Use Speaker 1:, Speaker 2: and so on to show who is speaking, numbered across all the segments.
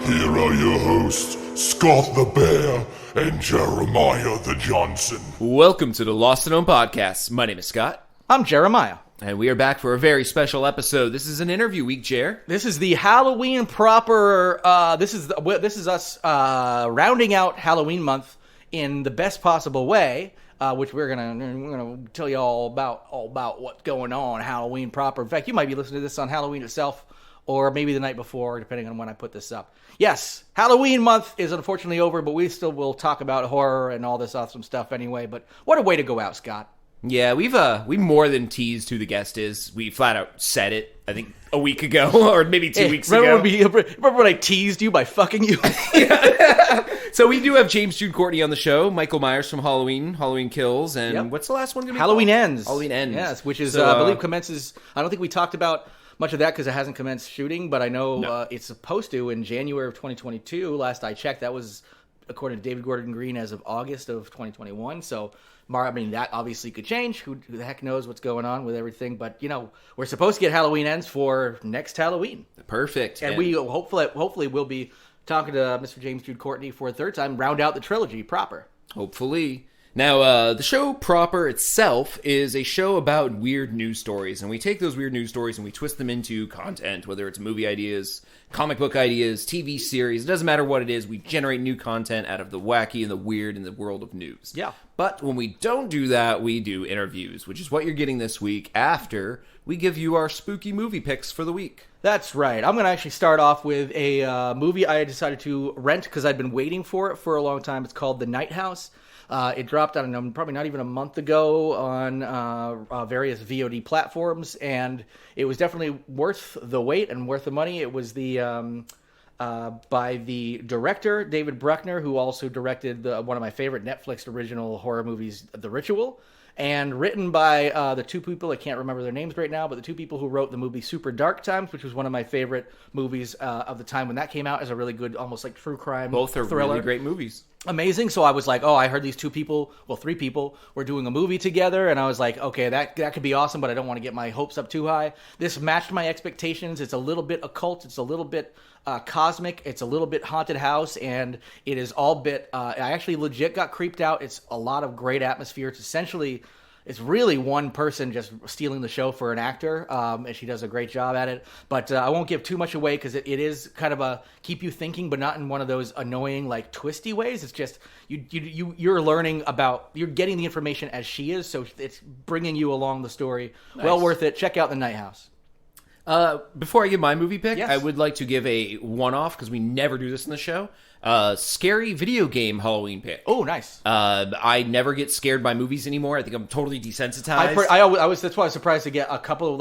Speaker 1: Here are your hosts, Scott the Bear and Jeremiah the Johnson.
Speaker 2: Welcome to the Lost and Known podcast. My name is Scott.
Speaker 3: I'm Jeremiah.
Speaker 2: And we are back for a very special episode. This is an interview week, Jer.
Speaker 3: This is the Halloween proper, this is us rounding out Halloween month in the best possible way, which we're gonna tell you all about what's going on Halloween proper. In fact, you might be listening to this on Halloween itself, or maybe the night before, depending on when I put this up. Yes, Halloween month is unfortunately over, but we still will talk about horror and all this awesome stuff anyway. But what a way to go out, Scott.
Speaker 2: Yeah, we more than teased who the guest is. We flat out said it, I think, a week ago, or maybe 2 weeks ago.
Speaker 3: Remember when I teased you by fucking you?
Speaker 2: So we do have James Jude Courtney on the show, Michael Myers from Halloween Kills, and What's the last one going to be
Speaker 3: Halloween
Speaker 2: called?
Speaker 3: Ends.
Speaker 2: Halloween Ends.
Speaker 3: Yes, which is, I believe, commences, I don't think we talked about much of that because it hasn't commenced shooting, but I know it's supposed to in January of 2022. Last I checked, that was according to David Gordon Green as of August of 2021. So, I mean, that obviously could change. Who the heck knows what's going on with everything? But we're supposed to get Halloween Ends for next Halloween.
Speaker 2: Perfect.
Speaker 3: And we hopefully will be talking to Mr. James Jude Courtney for a third time, round out the trilogy proper.
Speaker 2: Hopefully. Now, the show proper itself is a show about weird news stories, and we take those weird news stories and we twist them into content, whether it's movie ideas, comic book ideas, TV series. It doesn't matter what it is. We generate new content out of the wacky and the weird in the world of news.
Speaker 3: Yeah.
Speaker 2: But when we don't do that, we do interviews, which is what you're getting this week after we give you our spooky movie picks for the week.
Speaker 3: That's right. I'm going to actually start off with a movie I decided to rent because I'd been waiting for it for a long time. It's called The Night House. It dropped, I don't know, probably not even a month ago on various VOD platforms, and it was definitely worth the wait and worth the money. It was the by the director, David Bruckner, who also directed one of my favorite Netflix original horror movies, The Ritual, and written by the two people, I can't remember their names right now, but the two people who wrote the movie Super Dark Times, which was one of my favorite movies of the time when that came out as a really good, almost like true crime thriller.
Speaker 2: Both are really great movies.
Speaker 3: Amazing. So I was like, I heard these three people were doing a movie together, and I was like, okay, that could be awesome, but I don't want to get my hopes up too high. This matched my expectations. It's a little bit occult. It's a little bit cosmic. It's a little bit haunted house, and it is all bit. I actually legit got creeped out. It's a lot of great atmosphere. It's really one person just stealing the show for an actor, and she does a great job at it. But I won't give too much away because it is kind of a keep you thinking, but not in one of those annoying, like, twisty ways. It's just you're learning you're getting the information as she is, so it's bringing you along the story. Nice. Well worth it. Check out The Night House.
Speaker 2: Before I give my movie pick,
Speaker 3: yes.
Speaker 2: I would like to give a one-off, because we never do this in the show, scary video game Halloween pick.
Speaker 3: Oh, nice.
Speaker 2: I never get scared by movies anymore. I think I'm totally desensitized.
Speaker 3: I was that's why I was surprised to get a couple of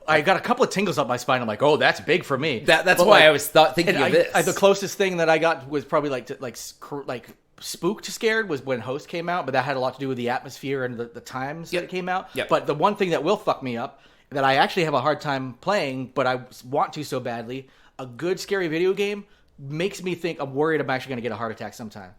Speaker 3: I got a couple of tingles up my spine. I'm like, oh, that's big for me.
Speaker 2: That's why I was thinking of this.
Speaker 3: The closest thing that I got was probably like spooked scared was when Host came out, but that had a lot to do with the atmosphere and the times that it came out.
Speaker 2: Yep.
Speaker 3: But the one thing that will fuck me up, that I actually have a hard time playing, but I want to so badly, a good scary video game makes me think I'm worried I'm actually going to get a heart attack sometime.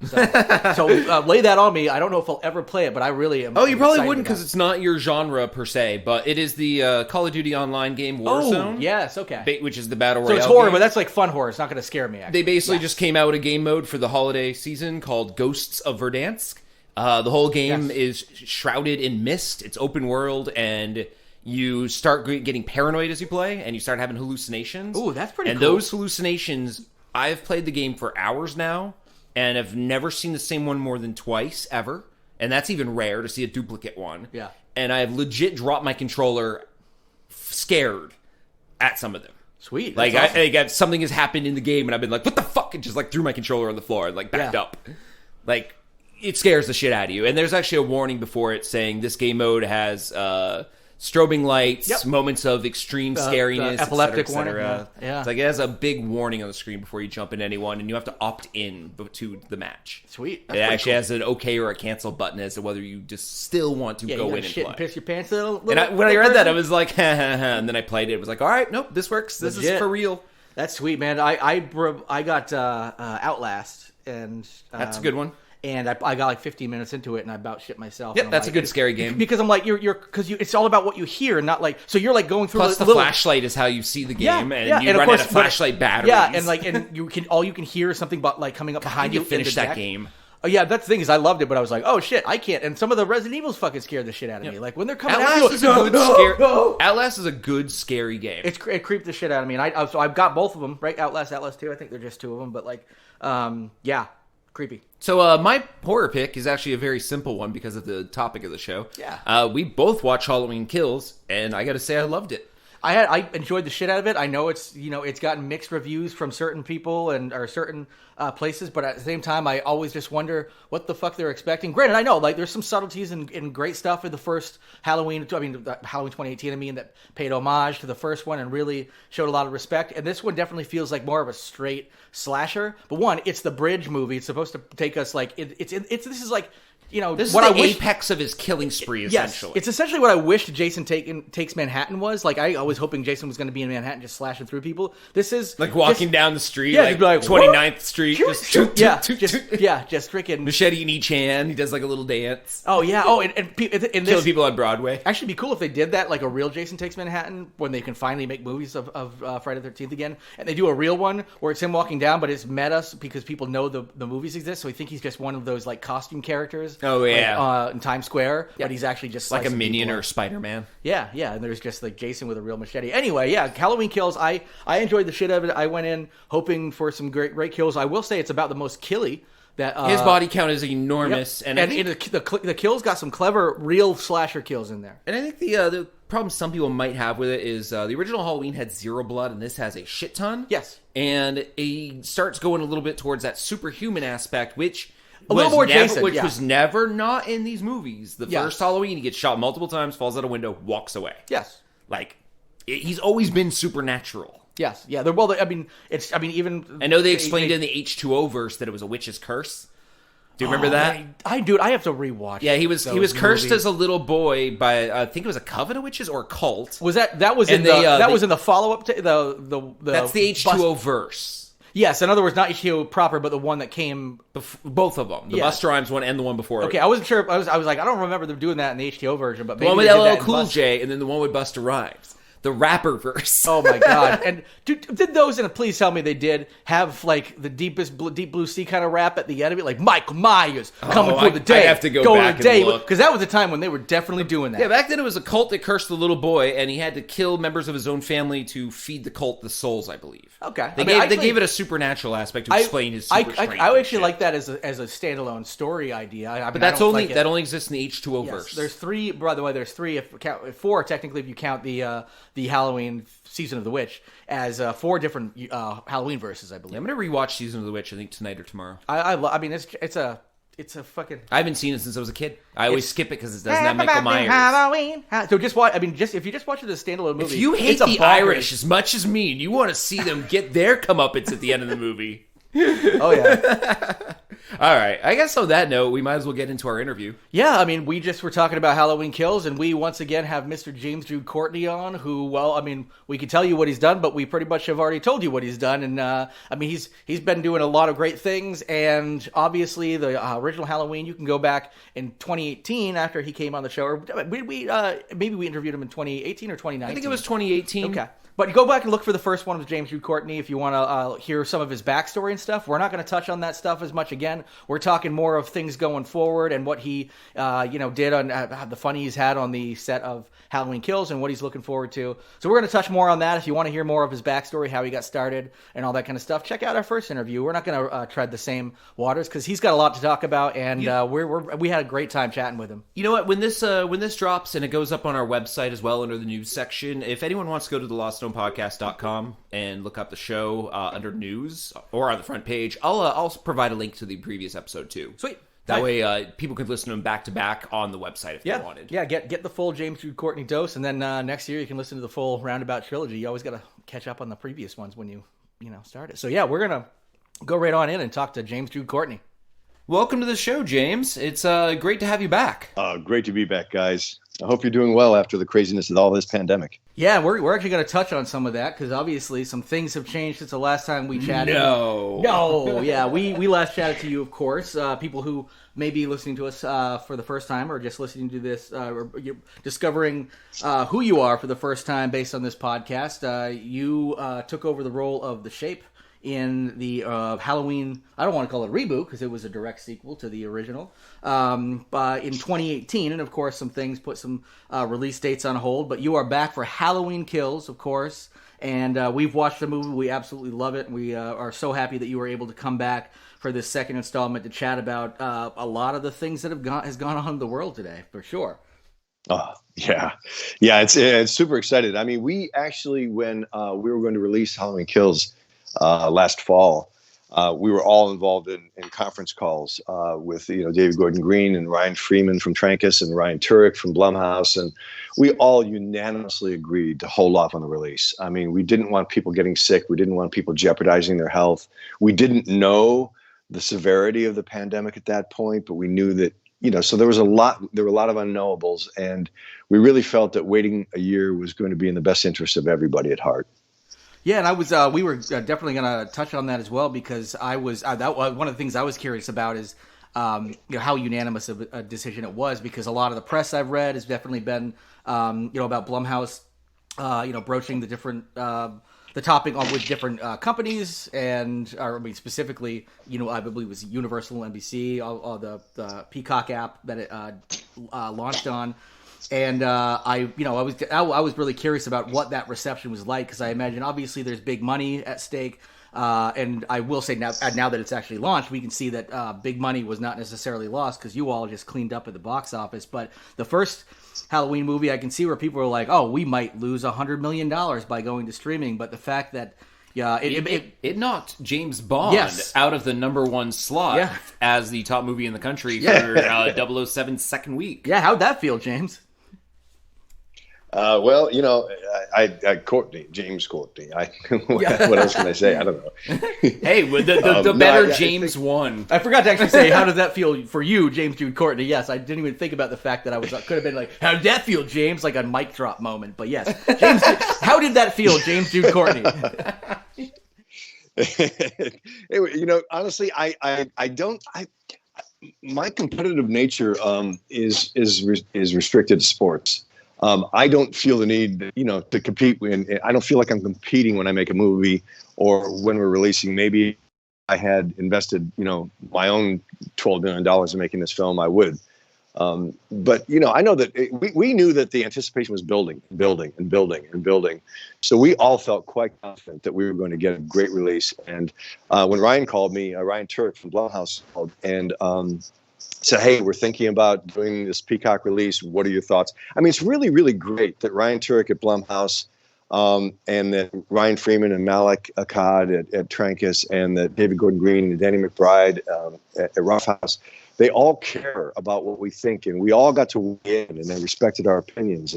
Speaker 3: So lay that on me. I don't know if I'll ever play it, but I really am.
Speaker 2: Oh, you probably wouldn't because it's not your genre per se, but it is the Call of Duty Online game Warzone.
Speaker 3: Oh, yes, okay.
Speaker 2: Which is the Battle Royale
Speaker 3: So it's horror,
Speaker 2: game.
Speaker 3: But that's like fun horror. It's not going to scare me, actually.
Speaker 2: They basically just came out with a game mode for the holiday season called Ghosts of Verdansk. The whole game is shrouded in mist. It's open world, and you start getting paranoid as you play, and you start having hallucinations.
Speaker 3: Ooh, that's pretty cool.
Speaker 2: And those hallucinations, I've played the game for hours now, and I've never seen the same one more than twice, ever. And that's even rare to see a duplicate one.
Speaker 3: Yeah.
Speaker 2: And I've legit dropped my controller scared at some of them.
Speaker 3: Sweet.
Speaker 2: Like,
Speaker 3: awesome.
Speaker 2: something has happened in the game, and I've been like, what the fuck? And just, like, threw my controller on the floor and, like, backed up. Like, it scares the shit out of you. And there's actually a warning before it saying this game mode has strobing lights, moments of extreme scariness,
Speaker 3: epileptic
Speaker 2: et cetera, et cetera.
Speaker 3: warning. Yeah.
Speaker 2: It's like it has a big warning on the screen before you jump in anyone, and you have to opt in to the match.
Speaker 3: Sweet.
Speaker 2: It actually has an okay or a cancel button as to whether you just still want to go in and
Speaker 3: shit
Speaker 2: play.
Speaker 3: And piss your pants a little
Speaker 2: When I read that, I was like, ha, ha, ha. And then I played it. It was like, all right, nope, this works. This is for real.
Speaker 3: That's sweet, man. I got Outlast, and
Speaker 2: That's a good one.
Speaker 3: And I got like 15 minutes into it, and I about shit myself.
Speaker 2: Yep, that's a good scary game.
Speaker 3: Because I'm like, it's all about what you hear, not like, so you're like going through.
Speaker 2: Plus, the flashlight is how you see the game, and you run out of flashlight batteries.
Speaker 3: Yeah, and you can hear something but like coming up behind you.
Speaker 2: Finish that game.
Speaker 3: Oh, yeah, that's the thing is I loved it, but I was like, oh shit, I can't. And some of the Resident Evils fucking scared the shit out of me. Like when they're coming
Speaker 2: Outlast
Speaker 3: out,
Speaker 2: Outlast is a good scary game.
Speaker 3: It creeped the shit out of me, and so I've got both of them, right? Outlast 2. I think they're just two of them, but like, yeah. Creepy.
Speaker 2: So my horror pick is actually a very simple one because of the topic of the show.
Speaker 3: Yeah.
Speaker 2: We both watch Halloween Kills, and I got to say I loved it.
Speaker 3: I enjoyed the shit out of it. I know it's gotten mixed reviews from certain people or certain places, but at the same time, I always just wonder what the fuck they're expecting. Granted, I know like there's some subtleties and great stuff in the first Halloween. Halloween 2018. That paid homage to the first one and really showed a lot of respect. And this one definitely feels like more of a straight slasher. But one, it's the bridge movie. It's supposed to take us like this is like.
Speaker 2: This
Speaker 3: what
Speaker 2: is the
Speaker 3: I wish,
Speaker 2: apex of his killing spree, essentially.
Speaker 3: Yes, it's essentially what I wished Jason Takes Manhattan was. Like, I was hoping Jason was going to be in Manhattan just slashing through people. This is...
Speaker 2: Like walking down the street,
Speaker 3: yeah,
Speaker 2: like
Speaker 3: 29th
Speaker 2: Street, just
Speaker 3: freaking...
Speaker 2: machete in each hand. He does like a little dance.
Speaker 3: Oh, yeah. Oh, and
Speaker 2: killing people on Broadway.
Speaker 3: Actually, it'd be cool if they did that, like a real Jason Takes Manhattan, when they can finally make movies of Friday the 13th again. And they do a real one where it's him walking down, but it's meta because people know the movies exist, so we think he's just one of those, like, costume characters.
Speaker 2: Oh, yeah.
Speaker 3: In Times Square, but he's actually just
Speaker 2: like a Minion or Spider-Man.
Speaker 3: Yeah, and there's just like Jason with a real machete. Anyway, yeah, Halloween Kills. I enjoyed the shit out of it. I went in hoping for some great kills. I will say it's about the most killy. That
Speaker 2: his body count is enormous,
Speaker 3: and the kills got some clever real slasher kills in there.
Speaker 2: And I think the problem some people might have with it is the original Halloween had 0 blood, and this has a shit ton.
Speaker 3: Yes,
Speaker 2: and it starts going a little bit towards that superhuman aspect, which.
Speaker 3: Jason,
Speaker 2: which was never not in these movies. The first Halloween, he gets shot multiple times, falls out a window, walks away.
Speaker 3: Yes,
Speaker 2: like he's always been supernatural.
Speaker 3: Yes, yeah. Even
Speaker 2: I know they explained in the H2O verse that it was a witch's curse. Do you remember that?
Speaker 3: I have to rewatch.
Speaker 2: Yeah, he was cursed as a little boy by I think it was a coven of witches or a cult.
Speaker 3: Was that was in the follow up to the
Speaker 2: that's the H2O verse.
Speaker 3: Yes, in other words, not H2O proper, but the one that came...
Speaker 2: both of them. The Busta Rhymes one and the one before.
Speaker 3: Okay, I wasn't sure. I was like, I don't remember them doing that in the H2O version, but maybe
Speaker 2: the one with LL Cool J and then the one with Busta Rhymes. The rapper verse.
Speaker 3: Oh my god! And did those? And please tell me they did have like the deep blue sea kind of rap at the end of it, like Michael Myers coming for the day.
Speaker 2: I have to go back and look
Speaker 3: because that was the time when they were definitely doing that.
Speaker 2: Yeah, back then it was a cult that cursed the little boy, and he had to kill members of his own family to feed the cult the souls, I believe.
Speaker 3: Okay,
Speaker 2: they gave it a supernatural aspect to explain his super strength.
Speaker 3: I actually like that as a standalone story idea.
Speaker 2: But that only exists in the H2O verse.
Speaker 3: There's 3. By the way, there's 3. 4 technically if you count the Halloween Season of the Witch as 4 different Halloween verses, I believe.
Speaker 2: Yeah, I'm gonna rewatch Season of the Witch. I think tonight or tomorrow.
Speaker 3: I mean, it's a fucking.
Speaker 2: I haven't seen it since I was a kid. I always skip it because it doesn't have Michael Myers.
Speaker 3: Halloween. So just watch. I mean, if you just watch it as a standalone movie,
Speaker 2: if you hate the Irish as much as me, and you want to see them get their comeuppance at the end of the movie.
Speaker 3: Oh yeah.
Speaker 2: All right. I guess on that note, we might as well get into our interview.
Speaker 3: Yeah, I mean, we just were talking about Halloween Kills, and we once again have Mr. James Jude Courtney on, who, well, I mean, we could tell you what he's done, but we pretty much have already told you what he's done. And I mean, he's been doing a lot of great things, and obviously the original Halloween, you can go back in 2018 after he came on the show, or maybe we interviewed him in 2018 or 2019.
Speaker 2: I think it was 2018.
Speaker 3: Okay. But go back and look for the first one with James Jude Courtney if you want to hear some of his backstory and stuff. We're not going to touch on that stuff as much again. We're talking more of things going forward and what he, did on the fun he's had on the set of Halloween Kills and what he's looking forward to. So we're going to touch more on that. If you want to hear more of his backstory, how he got started, and all that kind of stuff, check out our first interview. We're not going to tread the same waters because he's got a lot to talk about, and we had a great time chatting with him.
Speaker 2: You know what? When this drops and it goes up on our website as well under the news section, if anyone wants to go to the LostStonePodcast.com and look up the show under news or on the front page, I'll provide a link to the previous episode too.
Speaker 3: Sweet.
Speaker 2: That way, people could listen to them back to back on the website if they wanted.
Speaker 3: Yeah, get the full James Jude Courtney dose, and then next year you can listen to the full Roundabout trilogy. You always got to catch up on the previous ones when you start it. So yeah, we're gonna go right on in and talk to James Jude Courtney.
Speaker 2: Welcome to the show, James. It's great to have you back.
Speaker 4: Great to be back, guys. I hope you're doing well after the craziness of all this pandemic.
Speaker 3: Yeah, we're actually going to touch on some of that because obviously some things have changed since the last time we chatted. No, yeah, we last chatted to you, of course. People who may be listening to us for the first time or just listening to this, or discovering who you are for the first time based on this podcast. You took over the role of the Shape in the Halloween, I don't want to call it a reboot because it was a direct sequel to the original, in 2018. And of course, some things put some release dates on hold. But you are back for Halloween Kills, of course. And we've watched the movie. We absolutely love it. And we are so happy that you were able to come back for this second installment to chat about a lot of the things that has gone on in the world today, for sure.
Speaker 4: Oh, yeah. It's super excited. I mean, we actually, when we were going to release Halloween Kills last fall, we were all involved in conference calls with David Gordon Green and Ryan Freeman from Trancas and Ryan Turek from Blumhouse, and we all unanimously agreed to hold off on the release. I mean, we didn't want people getting sick. We didn't want people jeopardizing their health. We didn't know the severity of the pandemic at that point, but we knew that so there were a lot of unknowables, and we really felt that waiting a year was going to be in the best interest of everybody at heart.
Speaker 3: Yeah, and we were definitely going to touch on that as well because one of the things I was curious about is how unanimous of a decision it was, because a lot of the press I've read has definitely been about Blumhouse broaching the different the topic on with different companies, and specifically I believe it was Universal, NBC, all the Peacock app that it launched on. And I was really curious about what that reception was like, because I imagine obviously there's big money at stake, and I will say now that it's actually launched, we can see that big money was not necessarily lost because you all just cleaned up at the box office. But the first Halloween movie, I can see where people are like, oh, we might lose $100 million by going to streaming, but the fact that it
Speaker 2: knocked James Bond out of the number one slot as the top movie in the country for 007's second week.
Speaker 3: Yeah, how'd that feel, James?
Speaker 4: Well, James Courtney. What else can I say? I don't know.
Speaker 2: Hey, the better James won.
Speaker 3: I forgot to actually say, how does that feel for you, James Jude Courtney? Yes, I didn't even think about the fact that I could have been like, how did that feel, James? Like a mic drop moment. But yes, James, how did that feel, James Jude Courtney?
Speaker 4: Honestly, my competitive nature is restricted to sports. I don't feel the need, to compete. I don't feel like I'm competing when I make a movie or when we're releasing. Maybe I had invested, my own $12 million in making this film, I would. But I know that we knew that the anticipation was building. So we all felt quite confident that we were going to get a great release. And when Ryan called me, Ryan Turek from Blumhouse called and said, hey, we're thinking about doing this Peacock release. What are your thoughts? I mean, it's really, really great that Ryan Turek at Blumhouse and that Ryan Freeman and Malik Akkad at Trancas and that David Gordon Green and Danny McBride at Roughhouse, they all care about what we think, and we all got to weigh in, and they respected our opinions.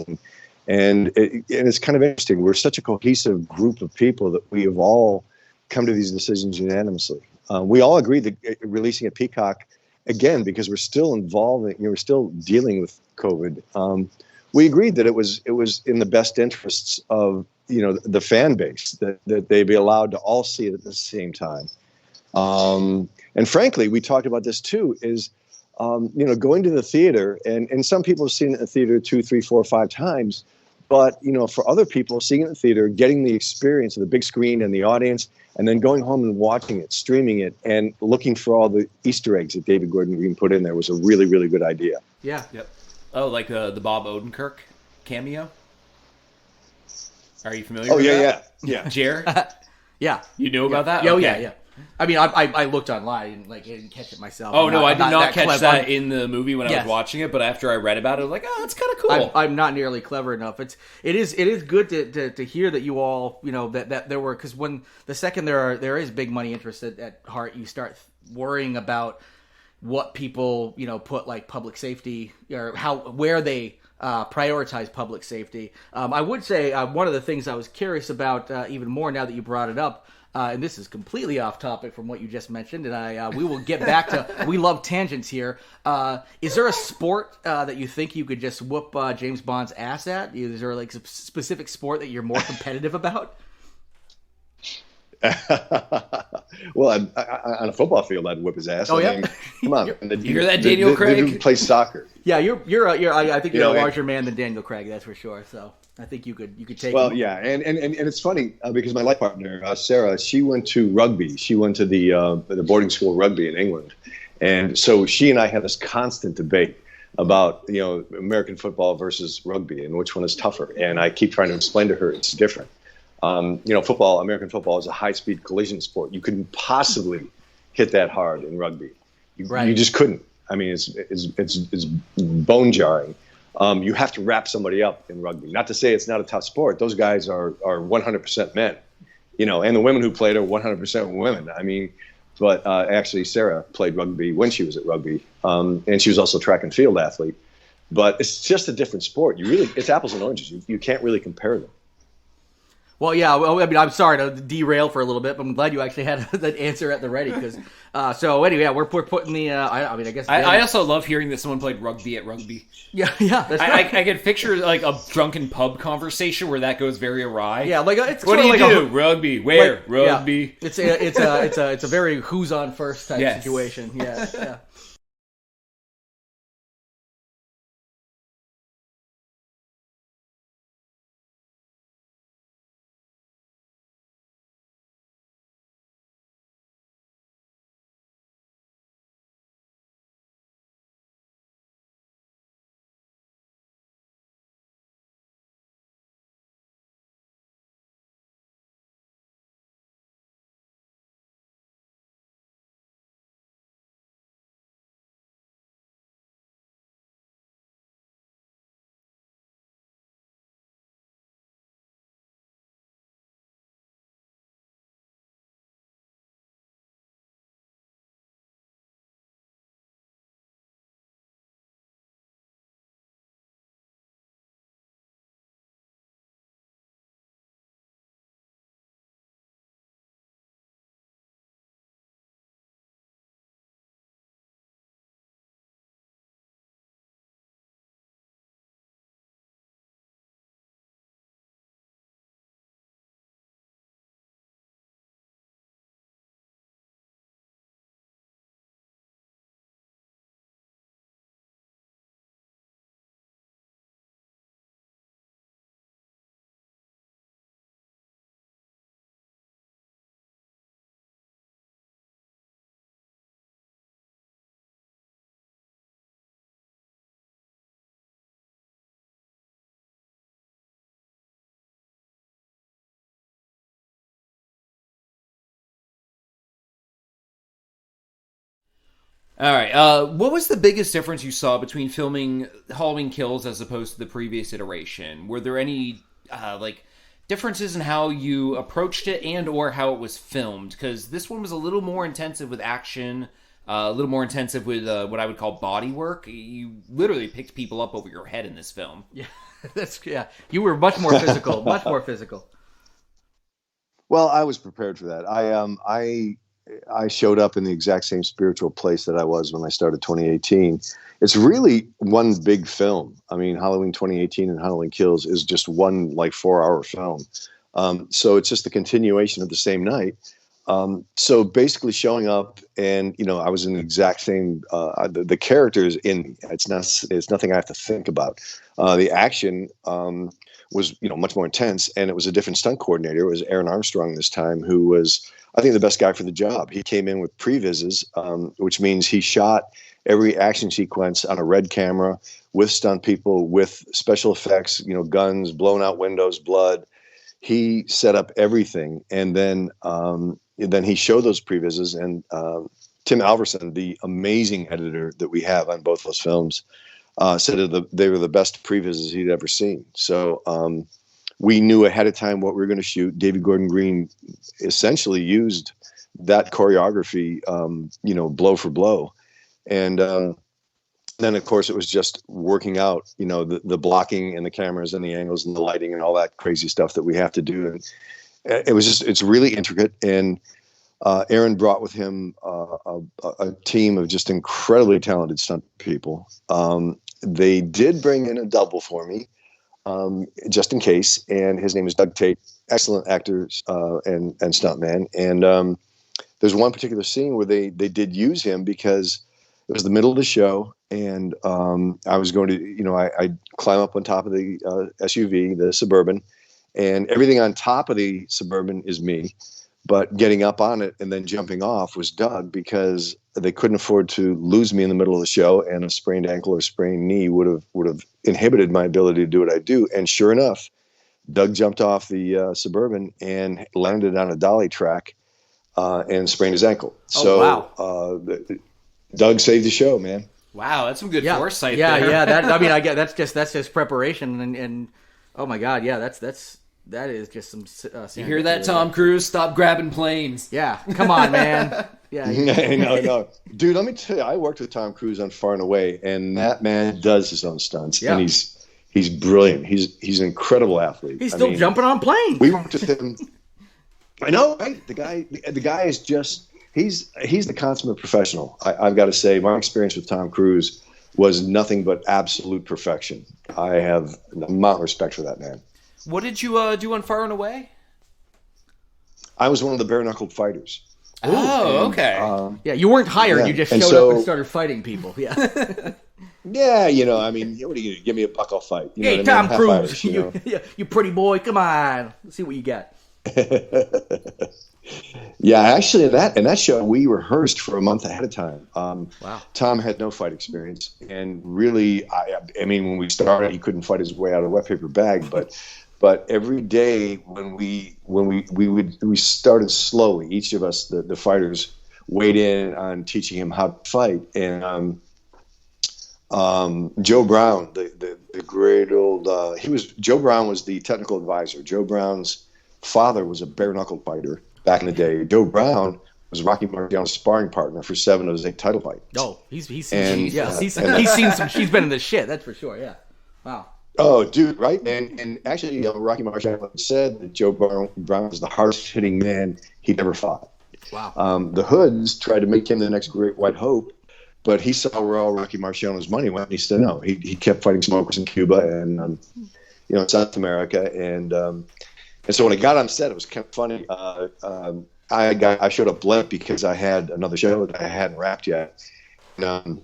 Speaker 4: And it's kind of interesting. We're such a cohesive group of people that we have all come to these decisions unanimously. We all agreed that releasing a Peacock, again, because we're still involved, we're still dealing with COVID. We agreed that it was in the best interests of the fan base that they be allowed to all see it at the same time. And frankly, we talked about this too. Is going to the theater, and some people have seen it in the theater 2, 3, 4, 5 times. But for other people, seeing it in the theater, getting the experience of the big screen and the audience, and then going home and watching it, streaming it, and looking for all the Easter eggs that David Gordon Green put in there was a really, really good idea.
Speaker 3: Yeah.
Speaker 2: Yep. Oh, like the Bob Odenkirk cameo? Are you familiar with that?
Speaker 4: Yeah.
Speaker 2: Jer?
Speaker 3: Yeah.
Speaker 2: You knew about that?
Speaker 3: Oh,
Speaker 2: okay.
Speaker 3: yeah. I mean, I looked online and I didn't catch it myself.
Speaker 2: Oh, no, I did not catch that in the movie when I was watching it, but after I read about it, I was like, oh, that's kind of cool.
Speaker 3: I'm not nearly clever enough. It is good to hear that you all, that there were, because when the second there is big money interest at heart, you start worrying about what people, put like public safety or where they prioritize public safety. I would say one of the things I was curious about even more now that you brought it up, and this is completely off topic from what you just mentioned, and we will get back to, we love tangents here. Is there a sport that you think you could just whoop James Bond's ass at? Is there like a specific sport that you're more competitive about?
Speaker 4: Well, on a football field, I'd whip his ass.
Speaker 3: Oh, yeah?
Speaker 4: Come on.
Speaker 2: You hear that, Daniel Craig?
Speaker 4: The dude plays soccer.
Speaker 3: Yeah, I think you're a larger man than Daniel Craig, that's for sure. So I think you could take.
Speaker 4: Well,
Speaker 3: him.
Speaker 4: yeah, and it's funny because my life partner Sarah, she went to rugby. She went to the boarding school rugby in England, and so she and I had this constant debate about American football versus rugby and which one is tougher. And I keep trying to explain to her it's different. American football is a high-speed collision sport. You couldn't possibly hit that hard in rugby. You just couldn't. I mean, it's bone jarring. You have to wrap somebody up in rugby. Not to say it's not a tough sport. Those guys are 100% men, and the women who played are 100% women. I mean, but actually Sarah played rugby when she was at rugby, and she was also a track and field athlete. But it's just a different sport. It's apples and oranges. You can't really compare them.
Speaker 3: Well, yeah. Well, I mean, I'm sorry to derail for a little bit, but I'm glad you actually had that answer at the ready. Because, so anyway, we're putting the. I guess.
Speaker 2: I also love hearing that someone played rugby at rugby.
Speaker 3: Yeah. That's right.
Speaker 2: I could picture like a drunken pub conversation where that goes very awry.
Speaker 3: Yeah, like it's
Speaker 2: what do you do? Rugby. Where?
Speaker 3: Like,
Speaker 2: rugby.
Speaker 3: Yeah. It's a very who's on first type situation. Yeah.
Speaker 2: All right. What was the biggest difference you saw between filming Halloween Kills as opposed to the previous iteration? Were there any differences in how you approached it and or how it was filmed? Because this one was a little more intensive with action, a little more intensive with what I would call body work. You literally picked people up over your head in this film.
Speaker 3: Yeah, You were much more physical. Much more physical.
Speaker 4: Well, I was prepared for that. I showed up in the exact same spiritual place that I was when I started 2018. It's really one big film. I mean, Halloween 2018 and Halloween Kills is just one 4-hour film. So it's just the continuation of the same night. So basically showing up and, I was in the exact same, the characters in me. It's nothing I have to think about. The action, was, much more intense, and it was a different stunt coordinator. It was Aaron Armstrong this time, who was, I think, the best guy for the job. He came in with previses, which means he shot every action sequence on a red camera with stunt people, with special effects, guns, blown out windows, blood. He set up everything, and then he showed those previses, and Tim Alverson, the amazing editor that we have on both those films, said they were the best previses he'd ever seen. So we knew ahead of time what we were going to shoot. David Gordon Green essentially used that choreography, blow for blow. And then, of course, it was just working out, the blocking and the cameras and the angles and the lighting and all that crazy stuff that we have to do. And it's really intricate. And Aaron brought with him a team of just incredibly talented stunt people. They did bring in a double for me, just in case. And his name is Doug Tate, excellent actor and stuntman. And there's one particular scene where they did use him because it was the middle of the show. And I was going to, I climb up on top of the SUV, the Suburban, and everything on top of the Suburban is me. But getting up on it and then jumping off was Doug, because they couldn't afford to lose me in the middle of the show, and a sprained ankle or sprained knee would have inhibited my ability to do what I do. And sure enough, Doug jumped off the Suburban and landed on a dolly track and sprained his ankle. Doug saved the show, man.
Speaker 2: Wow, that's some good foresight.
Speaker 3: Yeah,
Speaker 2: there.
Speaker 3: yeah. I get that's just preparation, and oh my God, yeah, that is just some.
Speaker 2: You hear that, Tom Cruise? Stop grabbing planes.
Speaker 3: Yeah, come on, man. Yeah,
Speaker 4: no, dude. Let me tell you, I worked with Tom Cruise on Far and Away, and that man does his own stunts, and he's brilliant. He's an incredible athlete.
Speaker 3: He's still jumping on planes.
Speaker 4: We worked with him. I know, right? The guy is just. He's the consummate professional. I've got to say, my experience with Tom Cruise was nothing but absolute perfection. I have a amount of respect for that man.
Speaker 2: What did you do on Far and Away?
Speaker 4: I was one of the bare-knuckled fighters.
Speaker 2: Oh, okay.
Speaker 3: Yeah, you weren't hired. You just showed up and started fighting people. Yeah.
Speaker 4: Yeah, what are you going to give me a buck? I'll fight.
Speaker 3: Hey, Tom Cruise, you pretty boy. Come on. Let's see what you got.
Speaker 4: Yeah, actually, in that show, we rehearsed for a month ahead of time.
Speaker 3: Wow.
Speaker 4: Tom had no fight experience, and really, I mean, when we started, he couldn't fight his way out of a wet paper bag. But every day when we started slowly, each of us, the fighters, weighed in on teaching him how to fight. And Joe Brown, the great old, Joe Brown was the technical advisor. Joe Brown's father was a bare-knuckle fighter back in the day. Joe Brown was Rocky Marciano's sparring partner for 7 of his 8 title fights.
Speaker 3: Oh, he's seen some. She's been in the shit. That's for sure. Yeah. Wow.
Speaker 4: Oh, dude, right? And actually, Rocky Marciano said that Joe Brown was the hardest hitting man he'd ever fought.
Speaker 3: Wow.
Speaker 4: The Hoods tried to make him the next Great White Hope, but he saw where all Rocky Marciano's money went, and he said no. He kept fighting smokers in Cuba and South America, and so when I got on set, it was kind of funny. I showed up late because I had another show that I hadn't wrapped yet. And,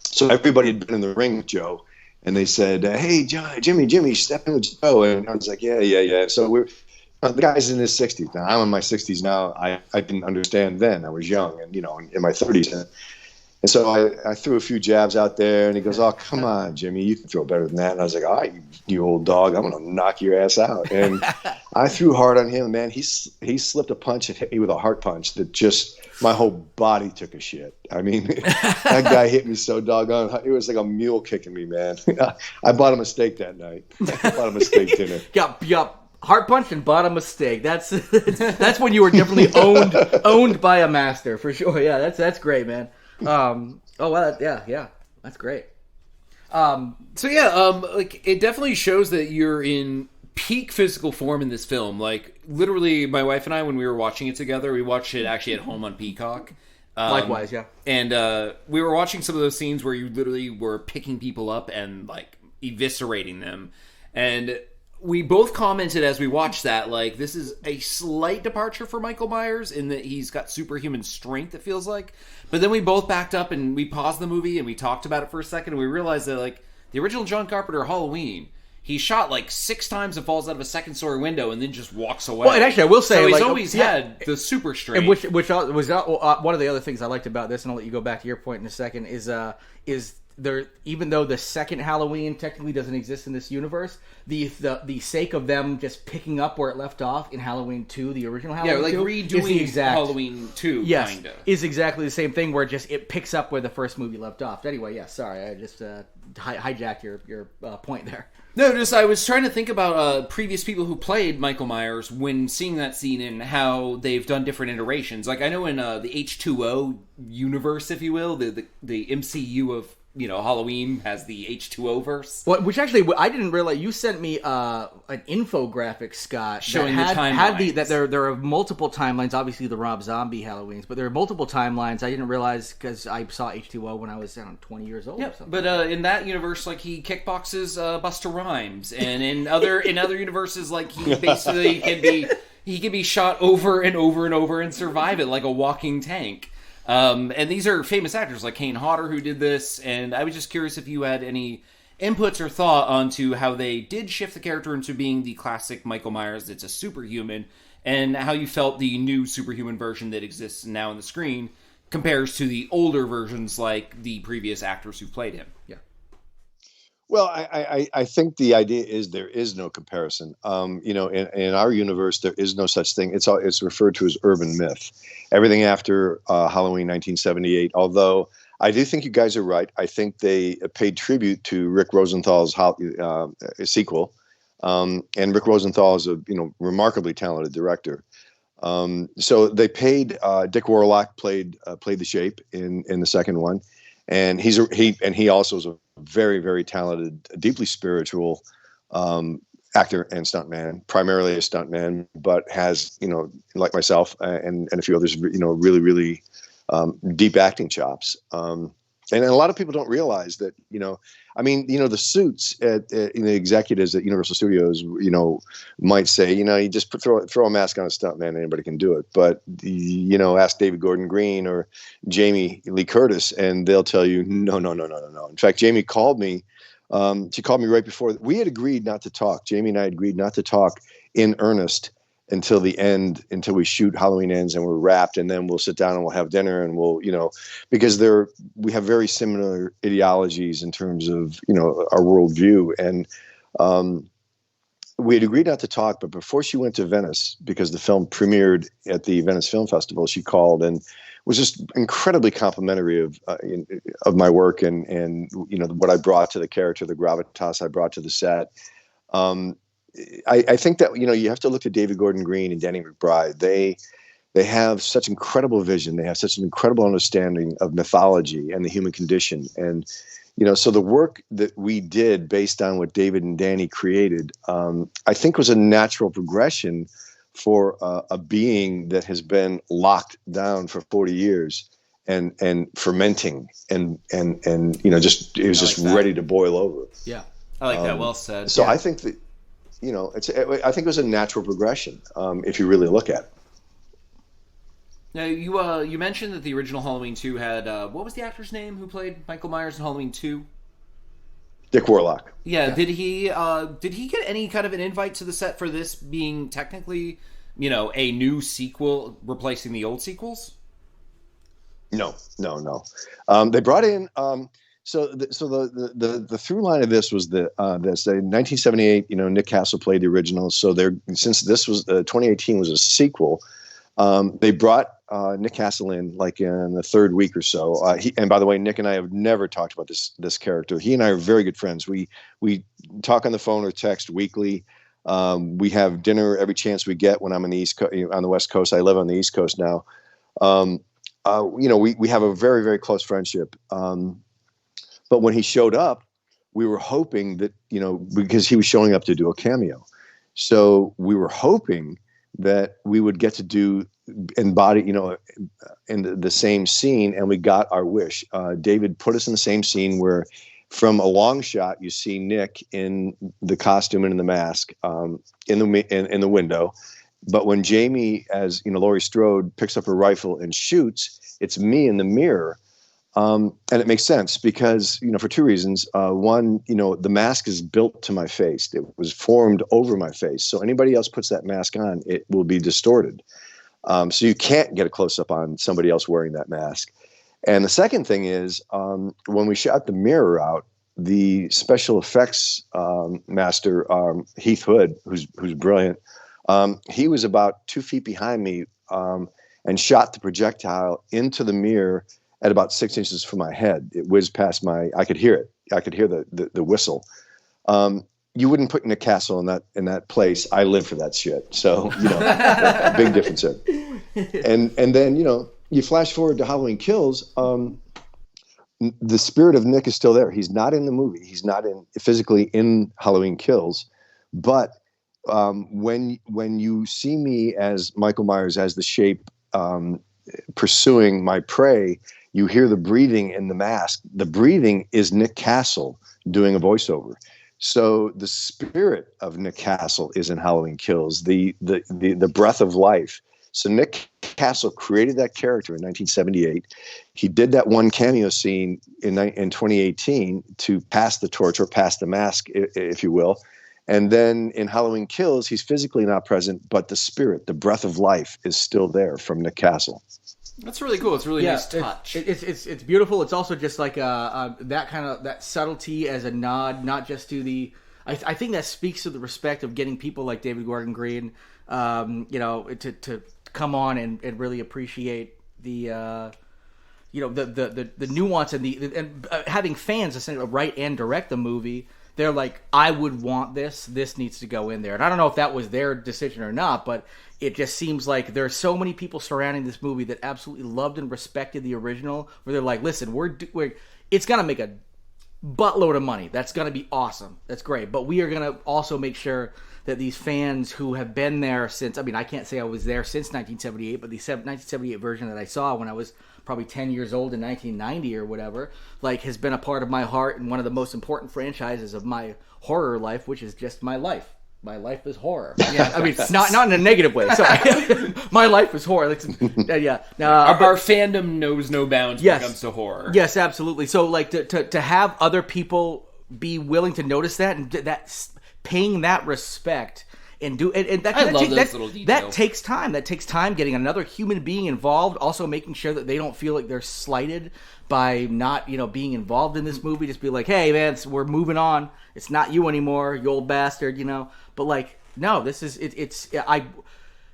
Speaker 4: so everybody had been in the ring with Joe, and they said, "Hey, Jimmy, step in with Joe." And I was like, "Yeah." So the guy's in his 60s now. I'm in my 60s now. I didn't understand then. I was young and in my 30s. And so I threw a few jabs out there, and he goes, "Oh, come on, Jimmy, you can throw better than that." And I was like, "All right, you old dog, I'm going to knock your ass out." And I threw hard on him, man. He slipped a punch and hit me with a heart punch that just my whole body took a shit. I mean, that guy hit me so doggone. It was like a mule kicking me, man. I bought him a steak that night. I bought him a steak dinner.
Speaker 3: Yup. Heart punch and bought a mistake. That's when you were definitely owned by a master for sure. Yeah, that's great, man. Yeah, that's great.
Speaker 2: Like it definitely shows that you're in peak physical form in this film. Like literally, my wife and I, when we were watching it together, we watched it actually at home on Peacock.
Speaker 3: Likewise, yeah.
Speaker 2: And we were watching some of those scenes where you literally were picking people up and like eviscerating them, and we both commented as we watched that, like, this is a slight departure for Michael Myers in that he's got superhuman strength, it feels like. But then we both backed up and we paused the movie and we talked about it for a second and we realized that, like, the original John Carpenter Halloween, he shot, like, 6 times and falls out of a second-story window and then just walks away.
Speaker 3: Well, and actually, I will say...
Speaker 2: So he's always had the super strength.
Speaker 3: Which was one of the other things I liked about this, and I'll let you go back to your point in a second, is there, even though the second Halloween technically doesn't exist in this universe, the sake of them just picking up where it left off in Halloween 2, the original Halloween 2,
Speaker 2: redoing
Speaker 3: is the exact,
Speaker 2: Halloween 2,
Speaker 3: yes,
Speaker 2: kind of.
Speaker 3: Is exactly the same thing where it picks up where the first movie left off. Anyway, yeah, sorry, I just hijacked your point there.
Speaker 2: No, just I was trying to think about previous people who played Michael Myers when seeing that scene and how they've done different iterations. Like I know in the H2O universe, if you will, the MCU of Halloween has the H2O verse.
Speaker 3: Well, which actually I didn't realize. You sent me an infographic, Scott,
Speaker 2: showing
Speaker 3: that
Speaker 2: the timelines.
Speaker 3: had that there are multiple timelines. Obviously, the Rob Zombie Halloweens, but there are multiple timelines. I didn't realize because I saw H2O when I was 20 years old.
Speaker 2: Yeah,
Speaker 3: or something.
Speaker 2: but in that universe, like he kickboxes Busta Rhymes, and in other universes, like he basically can be shot over and over and over and survive it like a walking tank. And these are famous actors like Kane Hodder who did this, and I was just curious if you had any inputs or thought onto how they did shift the character into being the classic Michael Myers that's a superhuman, and how you felt the new superhuman version that exists now on the screen compares to the older versions like the previous actors who played him.
Speaker 3: Yeah.
Speaker 4: Well, I think the idea is there is no comparison. In our universe, there is no such thing. It's referred to as urban myth. Everything after Halloween 1978, although I do think you guys are right. I think they paid tribute to Rick Rosenthal's sequel. And Rick Rosenthal is a remarkably talented director. So they paid Dick Warlock played the Shape in the second one. And he also is a very, very talented, deeply spiritual actor and stuntman, primarily a stuntman, but has, like myself and a few others, really, really deep acting chops. And a lot of people don't realize that, the suits at the executives at Universal Studios, might say, you just throw a mask on a stuntman, anybody can do it. But, ask David Gordon Green or Jamie Lee Curtis, and they'll tell you, no. In fact, Jamie called me. She called me right before. We had agreed not to talk. Jamie and I agreed not to talk in earnest until the end, until we shoot Halloween Ends and we're wrapped, and then we'll sit down and we'll have dinner, and we'll, because we have very similar ideologies in terms of, our worldview. And we had agreed not to talk, but before she went to Venice, because the film premiered at the Venice Film Festival, she called and was just incredibly complimentary of my work and what I brought to the character, the gravitas I brought to the set. I think that, you have to look at David Gordon Green and Danny McBride. They have such incredible vision. They have such an incredible understanding of mythology and the human condition. And, so the work that we did based on what David and Danny created, I think was a natural progression for a being that has been locked down for 40 years and fermenting and it was just ready to boil over.
Speaker 3: Yeah.
Speaker 2: I like that. Well said.
Speaker 4: So yeah. I think that, I think it was a natural progression if you really look at it.
Speaker 2: Now, you mentioned that the original Halloween 2 had, what was the actor's name who played Michael Myers in Halloween 2?
Speaker 4: Dick Warlock.
Speaker 2: Yeah. Did he get any kind of an invite to the set for this being technically, a new sequel replacing the old sequels?
Speaker 4: No. They brought in, So the through line of this was in 1978, Nick Castle played the original. So since this was 2018 was a sequel, they brought Nick Castle in like in the third week or so. And by the way, Nick and I have never talked about this character. He and I are very good friends. We talk on the phone or text weekly. We have dinner every chance we get when I'm on the West Coast. I live on the East Coast now. We have a very, very close friendship. But when he showed up, we were hoping that, because he was showing up to do a cameo. So we were hoping that we would get to embody, in the same scene, and we got our wish. David put us in the same scene where from a long shot, you see Nick in the costume and in the mask in the window. But when Jamie, as Laurie Strode, picks up her rifle and shoots, it's me in the mirror. And it makes sense because, for two reasons. One, the mask is built to my face. It was formed over my face. So anybody else puts that mask on, it will be distorted. So you can't get a close up on somebody else wearing that mask. And the second thing is, when we shot the mirror out, the special effects master, Heath Hood, who's brilliant, he was about 2 feet behind me and shot the projectile into the mirror at about 6 inches from my head. It whizzed past I could hear it. I could hear the whistle. you wouldn't put Nick Castle in that place. I live for that shit. So, big difference there. And then, you flash forward to Halloween Kills. The spirit of Nick is still there. He's not in the movie. He's not physically in Halloween Kills. But when you see me as Michael Myers, as the shape, pursuing my prey, you hear the breathing in the mask. The breathing is Nick Castle doing a voiceover. So the spirit of Nick Castle is in Halloween Kills, the breath of life. So Nick Castle created that character in 1978. He did that one cameo scene in 2018 to pass the torch, or pass the mask, if you will. And then in Halloween Kills, he's physically not present, but the spirit, the breath of life, is still there from Nick Castle.
Speaker 2: That's really cool. It's really nice touch.
Speaker 3: It's beautiful. It's also just like that subtlety as a nod, not just to the. I think that speaks to the respect of getting people like David Gordon Green, to come on and really appreciate the nuance and having fans essentially write and direct the movie. They're like, I would want this. This needs to go in there. And I don't know if that was their decision or not, but it just seems like there are so many people surrounding this movie that absolutely loved and respected the original, where they're like, listen, it's going to make a buttload of money. That's going to be awesome. That's great. But we are going to also make sure that these fans who have been there since, I can't say I was there since 1978, but the 1978 version that I saw when I was probably 10 years old in 1990 or whatever, has been a part of my heart and one of the most important franchises of my horror life, which is just my life. My life is horror. Yeah, not in a negative way. Sorry, my life is horror. Yeah.
Speaker 2: Our fandom knows no bounds when it comes to horror.
Speaker 3: Yes, absolutely. So, to have other people be willing to notice that and paying that respect. And
Speaker 2: I love those little details.
Speaker 3: That takes time. That takes time getting another human being involved. Also making sure that they don't feel like they're slighted by not, being involved in this movie. Just be like, hey, man, we're moving on. It's not you anymore, you old bastard, But no, this is I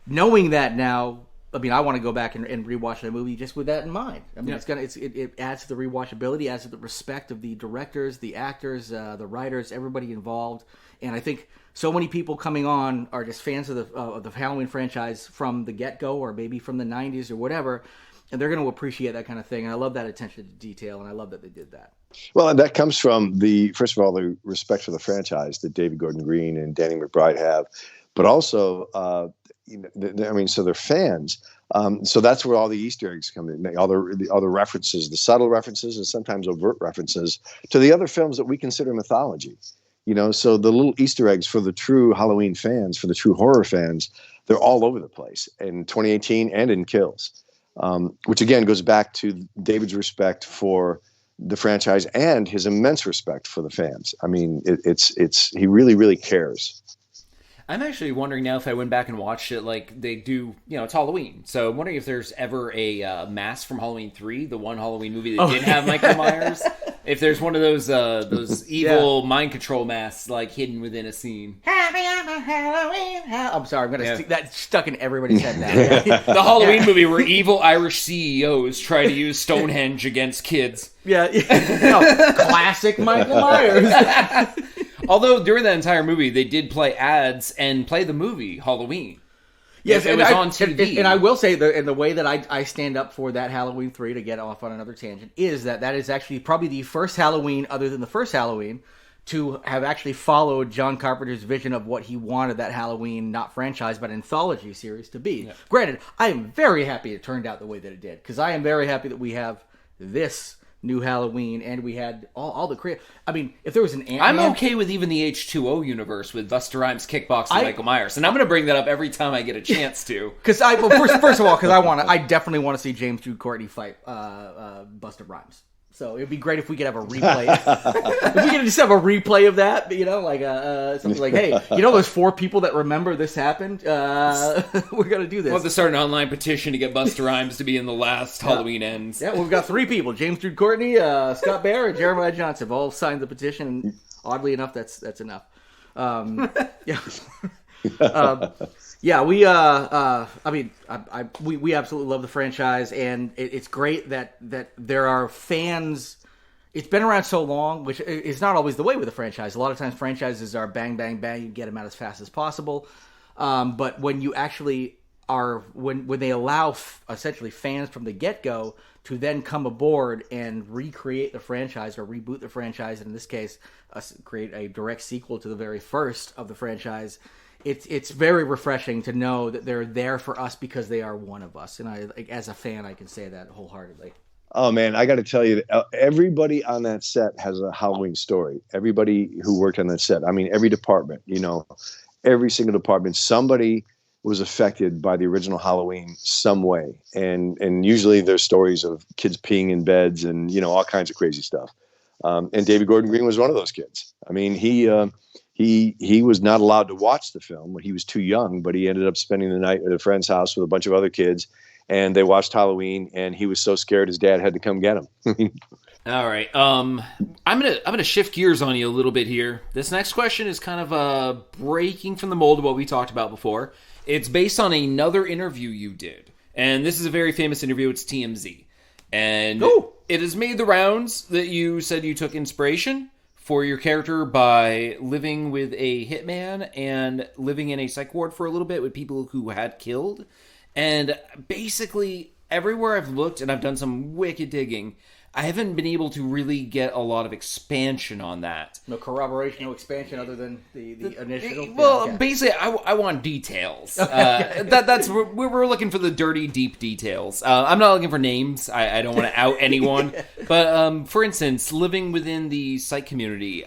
Speaker 3: knowing that now. I want to go back and rewatch the movie just with that in mind. It adds to the rewatchability, adds to the respect of the directors, the actors, the writers, everybody involved, and I think so many people coming on are just fans of the Halloween franchise from the get-go, or maybe from the 90s or whatever, and they're going to appreciate that kind of thing. And I love that attention to detail, and I love that they did that.
Speaker 4: Well, and that comes from first of all, the respect for the franchise that David Gordon Green and Danny McBride have, but also, so they're fans. So that's where all the Easter eggs come in, all the references, the subtle references, and sometimes overt references to the other films that we consider mythology. So the little Easter eggs for the true Halloween fans, for the true horror fans, they're all over the place in 2018 and in Kills, which again goes back to David's respect for the franchise and his immense respect for the fans. It's he really, really cares.
Speaker 2: I'm actually wondering now if I went back and watched it like they do, it's Halloween. So I'm wondering if there's ever a mask from Halloween 3, the one Halloween movie that didn't have Michael Myers. If there's one of those evil mind control masks hidden within a scene.
Speaker 3: Happy Halloween. I'm sorry, I'm going to that stuck in everybody's head now.
Speaker 2: The Halloween movie where evil Irish CEOs try to use Stonehenge against kids.
Speaker 3: Yeah. Classic Michael Myers.
Speaker 2: Although during that entire movie, they did play ads and play the movie Halloween. Yes, it was on TV.
Speaker 3: And I will say, the way that I stand up for that Halloween 3, to get off on another tangent, is that is actually probably the first Halloween, other than the first Halloween, to have actually followed John Carpenter's vision of what he wanted that Halloween, not franchise, but anthology series to be. Yeah. Granted, I am very happy it turned out the way that it did, because I am very happy that we have this new Halloween, and we had all the creative. If there was an Ant-Man...
Speaker 2: I'm okay with even the H2O universe with Busta Rhymes, Kickbox, and Michael Myers, and I'm going to bring that up every time I get a chance to.
Speaker 3: Because first of all, because I definitely want to see James Jude Courtney fight Busta Rhymes. So it'd be great if we could have a replay. If we could just have a replay of that, something like, hey, those 4 people that remember this happened? We're going to do this.
Speaker 2: We'll have to start an online petition to get Busta Rhymes to be in the last Halloween Ends.
Speaker 3: Yeah, we've got 3 people. James Jude Courtney, Scott Bair, and Jeremiah Johnson have all signed the petition, and oddly enough, that's enough. We absolutely love the franchise, and it's great that there are fans it's been around so long, which is not always the way with a franchise. A lot of times franchises are bang, bang, bang, you get them out as fast as possible. But when you actually are, when they allow essentially fans from the get-go to then come aboard and recreate the franchise or reboot the franchise, and in this case, create a direct sequel to the very first of the franchise, it's very refreshing to know that they're there for us because they are one of us. And as a fan, I can say that wholeheartedly.
Speaker 4: Oh man, I got to tell you, everybody on that set has a Halloween story. Everybody who worked on that set. I mean, every department, every single department, somebody was affected by the original Halloween some way. And usually there's stories of kids peeing in beds and, all kinds of crazy stuff. And David Gordon Green was one of those kids. I mean, he was not allowed to watch the film when he was too young, but he ended up spending the night at a friend's house with a bunch of other kids. And they watched Halloween, and he was so scared his dad had to come get him.
Speaker 2: All right. I'm gonna shift gears on you a little bit here. This next question is kind of breaking from the mold of what we talked about before. It's based on another interview you did, and this is a very famous interview. It's TMZ, and it has made the rounds that you said you took inspiration for your character by living with a hitman and living in a psych ward for a little bit with people who had killed. And basically, everywhere I've looked, and I've done some wicked digging, I haven't been able to really get a lot of expansion on that.
Speaker 3: No corroboration, no expansion other than the initial?
Speaker 2: Well, basically, I want details. That's we're looking for the dirty, deep details. I'm not looking for names. I don't want to out anyone. But, for instance, living within the psych community,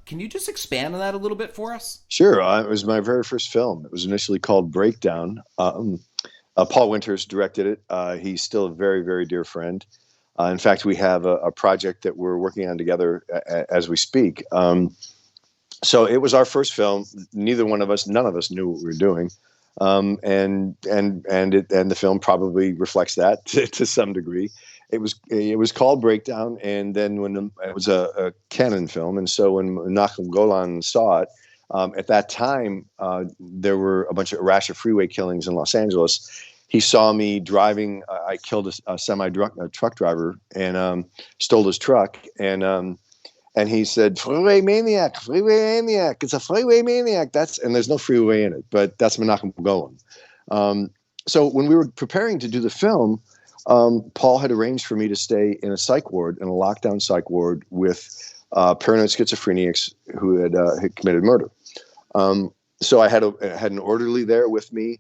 Speaker 2: can you just expand on that a little bit for us?
Speaker 4: Sure. It was my very first film. It was initially called Breakdown. Paul Winters directed it. He's still a very, very dear friend. In fact, we have a project that we're working on together as we speak. So it was our first film. None of us knew what we were doing. And the film probably reflects that to some degree. It was called Breakdown. And then it was a Canon film. And so when Menachem Golan saw it, at that time, there were a bunch of rash of freeway killings in Los Angeles. He saw me driving. I killed a semi-truck driver and stole his truck. And he said, freeway maniac. It's a freeway maniac. And there's no freeway in it, but that's Menachem Golan. So when we were preparing to do the film, Paul had arranged for me to stay in a psych ward, in a lockdown psych ward with paranoid schizophrenics who had committed murder. So I had an orderly there with me,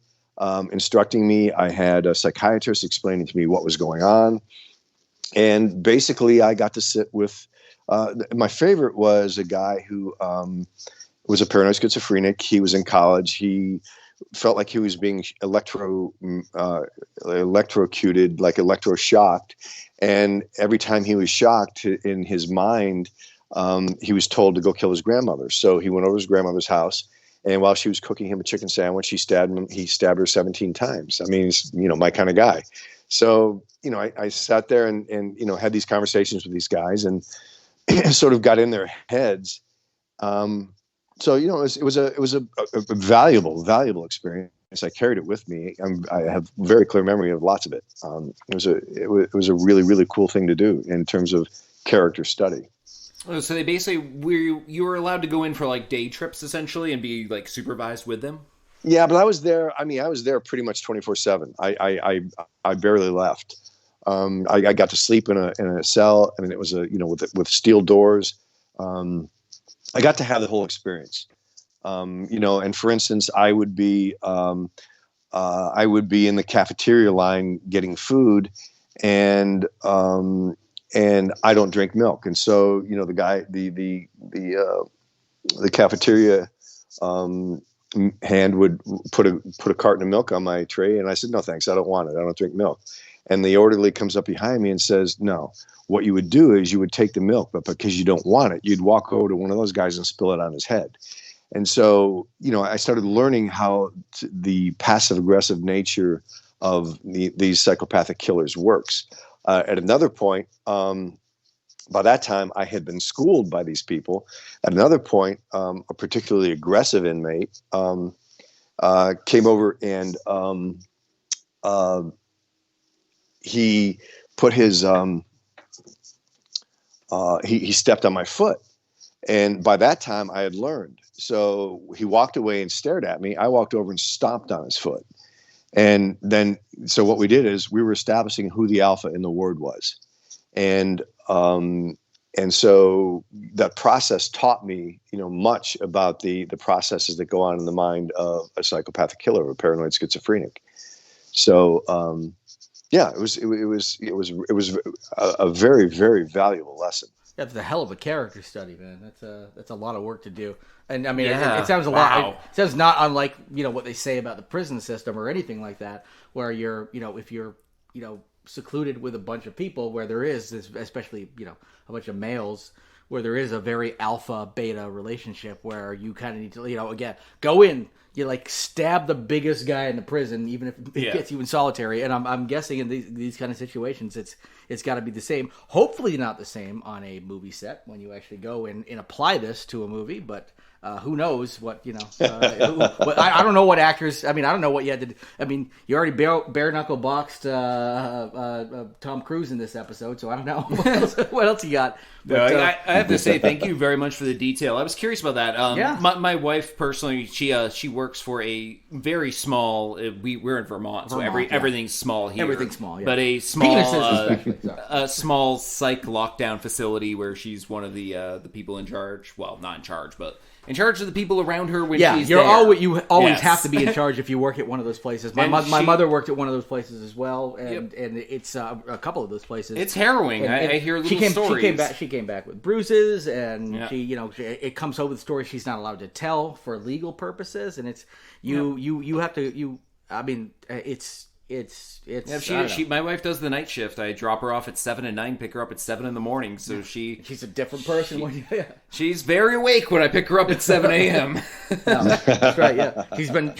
Speaker 4: instructing me. I had a psychiatrist explaining to me what was going on. And basically I got to sit with, my favorite was a guy who was a paranoid schizophrenic. He was in college. He felt like he was being electrocuted, like electroshocked. And every time he was shocked in his mind, he was told to go kill his grandmother. So he went over to his grandmother's house, and while she was cooking him a chicken sandwich, he stabbed her 17 times. I mean, he's, my kind of guy. So, I sat there and had these conversations with these guys and sort of got in their heads. So, it was a valuable experience. I carried it with me. I have very clear memory of lots of it. It was a really, really cool thing to do in terms of character study.
Speaker 2: Oh, so they basically you were allowed to go in for like day trips essentially and be like supervised with them?
Speaker 4: Yeah, but I was there. I mean, I was there pretty much 24/7. I barely left. I got to sleep in a cell. I mean, it was with steel doors. I got to have the whole experience. And for instance, I would be in the cafeteria line getting food, and I don't drink milk. And so, the guy, the cafeteria hand would put a carton of milk on my tray. And I said, no, thanks. I don't want it. I don't drink milk. And the orderly comes up behind me and says, no, what you would do is you would take the milk, but because you don't want it, you'd walk over to one of those guys and spill it on his head. And so, I started learning how the passive aggressive nature of these psychopathic killers works. At another point, by that time, I had been schooled by these people. At another point, a particularly aggressive inmate came over and he put his he stepped on my foot. And by that time, I had learned. So he walked away and stared at me. I walked over and stomped on his foot. And then, so what we did is we were establishing who the alpha in the ward was. And so that process taught me, much about the processes that go on in the mind of a psychopathic killer or a paranoid schizophrenic. So, it was a very, very valuable lesson.
Speaker 3: That's a hell of a character study, man. That's a lot of work to do. And I mean,
Speaker 2: Yeah.
Speaker 3: it sounds a
Speaker 2: Wow.
Speaker 3: lot. It sounds not unlike what they say about the prison system or anything like that, where you're if you're secluded with a bunch of people, where there is this, especially a bunch of males, where there is a very alpha beta relationship where you kind of need to again go in. You like stab the biggest guy in the prison, even if it gets you in solitary. And I'm guessing in these kind of situations, it's got to be the same. Hopefully not the same on a movie set when you actually go and apply this to a movie. But who knows what I don't know what actors. I mean, I don't know what you had to do. I mean, you already bare knuckle boxed Tom Cruise in this episode, so I don't know what else you got. But,
Speaker 2: I have to say thank you very much for the detail. I was curious about that.
Speaker 3: Yeah.
Speaker 2: My wife personally, she works for a very small. We're in Vermont, so everything's small here.
Speaker 3: Everything's small, yeah.
Speaker 2: But a small,
Speaker 3: Penises especially, sorry.
Speaker 2: a small psych lockdown facility where she's one of the people in charge. Well, not in charge, but in charge of the people around her when she's
Speaker 3: you always
Speaker 2: Yes.
Speaker 3: have to be in charge if you work at one of those places. My mother worked at one of those places as well, and it's a couple of those places.
Speaker 2: It's harrowing.
Speaker 3: And
Speaker 2: I hear little stories.
Speaker 3: She came back with bruises, and it comes over the story she's not allowed to tell for legal purposes, and it's you have to. I mean, it's.
Speaker 2: My wife does the night shift. I drop her off at 7 and 9, pick her up at 7 in the morning. So she's
Speaker 3: a different person.
Speaker 2: She's very awake when I pick her up at 7 a.m.
Speaker 3: That's right. Yeah,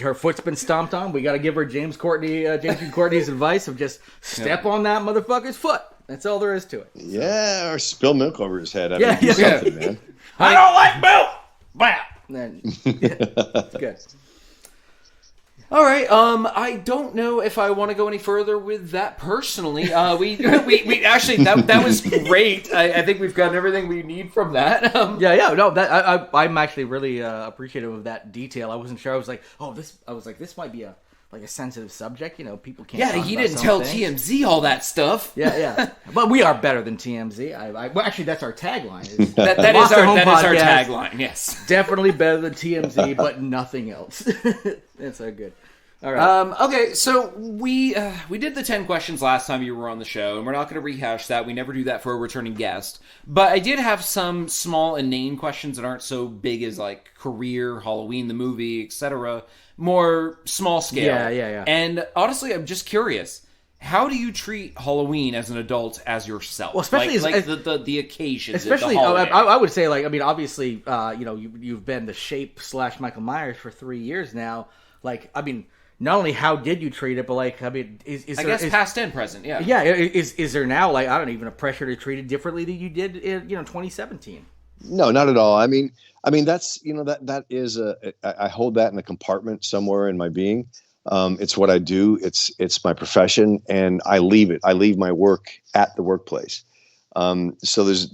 Speaker 3: her foot's been stomped on. We got to give her James Jude Courtney's advice of just step on that motherfucker's foot. That's all there is to it.
Speaker 4: Yeah, or spill milk over his head.
Speaker 3: Something,
Speaker 4: man.
Speaker 2: I don't like milk. Bam.
Speaker 3: Then, it's good.
Speaker 2: All right. I don't know if I want to go any further with that personally. We actually that was great. I think we've gotten everything we need from that.
Speaker 3: No, I'm actually really appreciative of that detail. I wasn't sure. I was like, this might be a sensitive subject. People can't.
Speaker 2: Yeah,
Speaker 3: talk
Speaker 2: he
Speaker 3: about
Speaker 2: didn't
Speaker 3: some
Speaker 2: tell
Speaker 3: things.
Speaker 2: TMZ all that stuff.
Speaker 3: Yeah. But we are better than TMZ. Well, actually, that's our tagline.
Speaker 2: That is our tagline. Yes,
Speaker 3: definitely better than TMZ, but nothing else. That's so good. All right.
Speaker 2: Okay, so we did the 10 questions last time you were on the show, and we're not going to rehash that. We never do that for a returning guest. But I did have some small inane questions that aren't so big as like career, Halloween the movie, etc. More small scale.
Speaker 3: Yeah.
Speaker 2: And honestly, I'm just curious. How do you treat Halloween as an adult as yourself?
Speaker 3: Well, especially
Speaker 2: the occasions,
Speaker 3: especially
Speaker 2: the holiday.
Speaker 3: I would say obviously you've been the Shape / Michael Myers for 3 years now. Not only how did you treat it, but is
Speaker 2: past and present, yeah.
Speaker 3: Yeah, is there now I don't even a pressure to treat it differently than you did in 2017?
Speaker 4: No, not at all. I mean that's that is I hold that in a compartment somewhere in my being. It's what I do. It's my profession, and I leave it. I leave my work at the workplace. So there's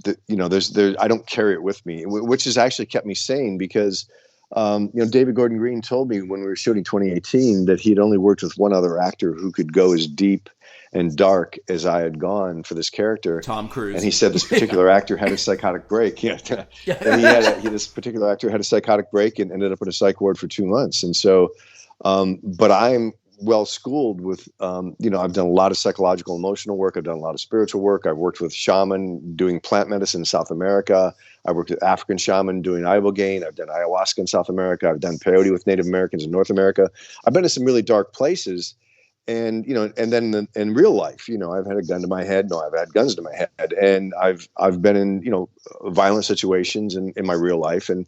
Speaker 4: I don't carry it with me, which has actually kept me sane because. David Gordon Green told me when we were shooting 2018 that he had only worked with one other actor who could go as deep and dark as I had gone for this character.
Speaker 2: Tom Cruise.
Speaker 4: And he said this particular actor had a psychotic break. Yeah. And this particular actor had a psychotic break and ended up in a psych ward for 2 months. And so, but I'm well schooled with, I've done a lot of psychological, emotional work. I've done a lot of spiritual work. I've worked with shaman doing plant medicine in South America. I worked with African shaman doing ibogaine. I've done ayahuasca in South America. I've done peyote with Native Americans in North America. I've been to some really dark places. And, and then in real life, I've had a gun to my head. No, I've had guns to my head. And I've been in, violent situations in my real life. And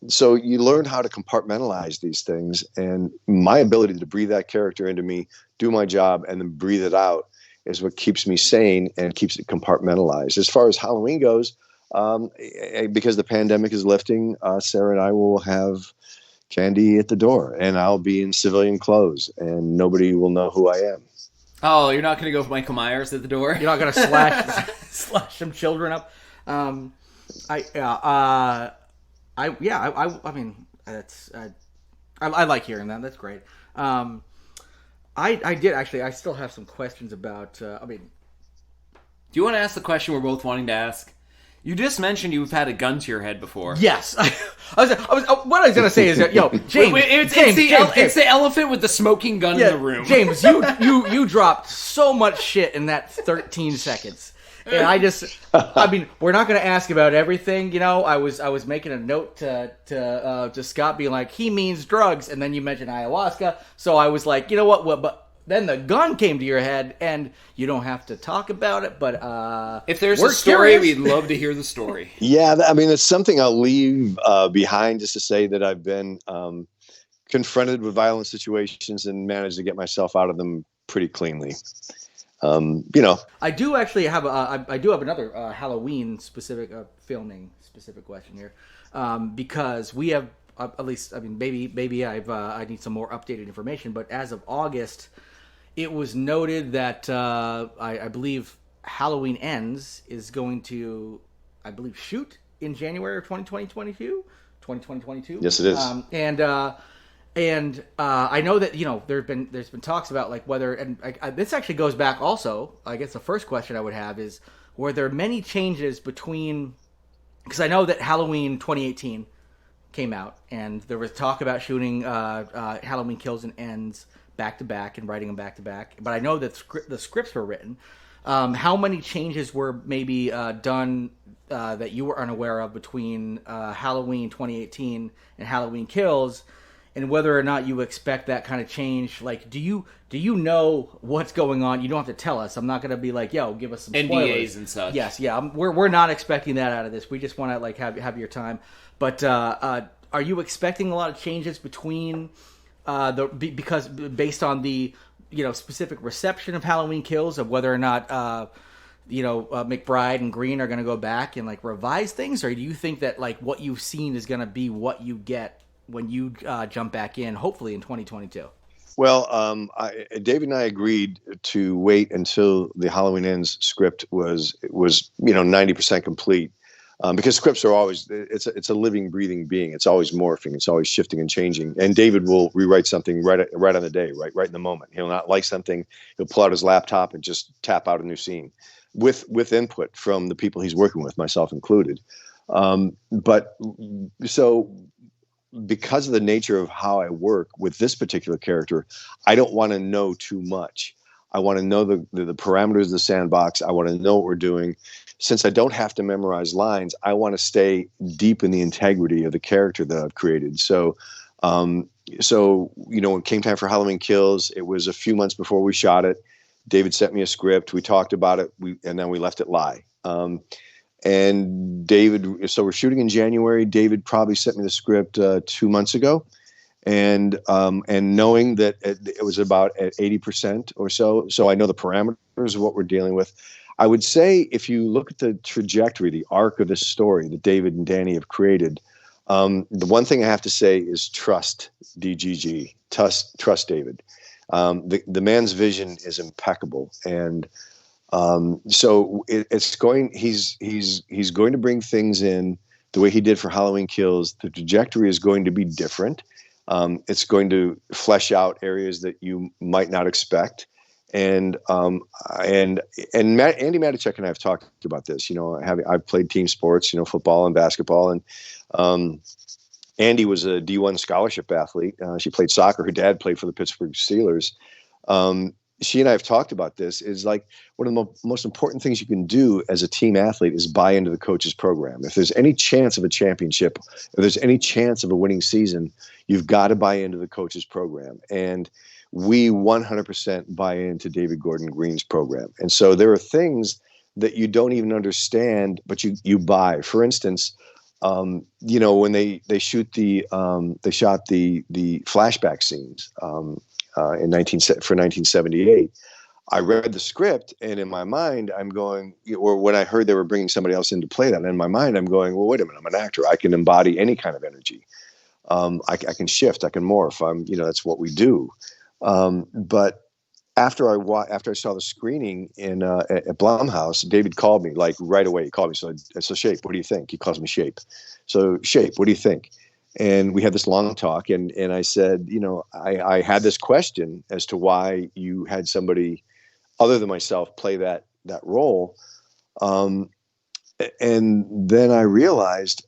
Speaker 4: so you learn how to compartmentalize these things. And my ability to breathe that character into me, do my job, and then breathe it out is what keeps me sane and keeps it compartmentalized. As far as Halloween goes, because the pandemic is lifting, Sarah and I will have candy at the door, and I'll be in civilian clothes, and nobody will know who I am.
Speaker 2: Oh, you're not going to go with Michael Myers at the door?
Speaker 3: You're not going to slash some children up. I mean, that's I like hearing that. That's great. I did actually. I still have some questions about.
Speaker 2: Do you want to ask the question we're both wanting to ask? You just mentioned you've had a gun to your head before.
Speaker 3: Yes. What I was gonna say is that, James,
Speaker 2: it's the elephant with the smoking gun in the room.
Speaker 3: James, you dropped so much shit in that 13 seconds. And I mean, we're not going to ask about everything. I was making a note to Scott being like, he means drugs. And then you mentioned ayahuasca. So I was like, you know what? But then the gun came to your head and you don't have to talk about it. But
Speaker 2: if there's a story, we'd love to hear the story.
Speaker 4: Yeah. I mean, it's something I'll leave behind just to say that I've been confronted with violent situations and managed to get myself out of them pretty cleanly. I
Speaker 3: do actually have another Halloween specific filming specific question here, because we have at least, I mean, maybe I need some more updated information, but as of August, it was noted that I believe Halloween Ends is going to, I believe, shoot in January of 2022.
Speaker 4: Yes, it is.
Speaker 3: And I know that there's been talks about like whether, and this actually goes back also. I guess the first question I would have is, were there many changes between? Because I know that Halloween 2018 came out, and there was talk about shooting Halloween Kills and Ends back to back and writing them back to back. But I know that the scripts were written. How many changes were maybe done that you were unaware of between Halloween 2018 and Halloween Kills? And whether or not you expect that kind of change, like, do you know what's going on? You don't have to tell us. I'm not going to be like, yo, give us some spoilers.
Speaker 2: NDAs and such.
Speaker 3: Yes, yeah. We're not expecting that out of this. We just want to like have your time. But are you expecting a lot of changes between because based on the specific reception of Halloween Kills, of whether or not McBride and Green are going to go back and like revise things, or do you think that like what you've seen is going to be what you get when you jump back in, hopefully in 2022?
Speaker 4: Well, David and I agreed to wait until the Halloween Ends script was 90% complete, because scripts are always, it's a living, breathing being. It's always morphing. It's always shifting and changing. And David will rewrite something right on the day, right in the moment. He'll not like something. He'll pull out his laptop and just tap out a new scene with input from the people he's working with, myself included. Because of the nature of how I work with this particular character, I don't want to know too much. I want to know the parameters of the sandbox. I want to know what we're doing. Since I don't have to memorize lines, I want to stay deep in the integrity of the character that I've created. So when it came time for Halloween Kills, it was a few months before we shot it. David sent me a script. We talked about it, and then we let it lie. And David, so we're shooting in January. David probably sent me the script 2 months ago, and knowing that it was about at 80% or so. So I know the parameters of what we're dealing with. I would say if you look at the trajectory, the arc of this story that David and Danny have created, the one thing I have to say is trust DGG, trust David. The man's vision is impeccable, and so he's going to bring things in the way he did for Halloween Kills. The trajectory is going to be different. It's going to flesh out areas that you might not expect. And Andy Matichek and I have talked about this. I've played team sports, football and basketball, and Andy was a D1 scholarship athlete. She played soccer. Her dad played for the Pittsburgh Steelers. She and I have talked about this. Is like one of the most important things you can do as a team athlete is buy into the coach's program. If there's any chance of a championship, if there's any chance of a winning season, you've got to buy into the coach's program. And we 100% buy into David Gordon Green's program. And so there are things that you don't even understand, but you buy. For instance, when they shot the flashback scenes for 1978, I read the script, and in my mind, I'm going, or when I heard they were bringing somebody else in to play that, in my mind, I'm going, well, wait a minute, I'm an actor. I can embody any kind of energy. I can shift, I can morph. That's what we do. But after I saw the screening at Blumhouse, David called me like right away. He called me. So Shape, what do you think? He calls me Shape. So Shape, what do you think? And we had this long talk, and I said, I had this question as to why you had somebody other than myself play that role. And then I realized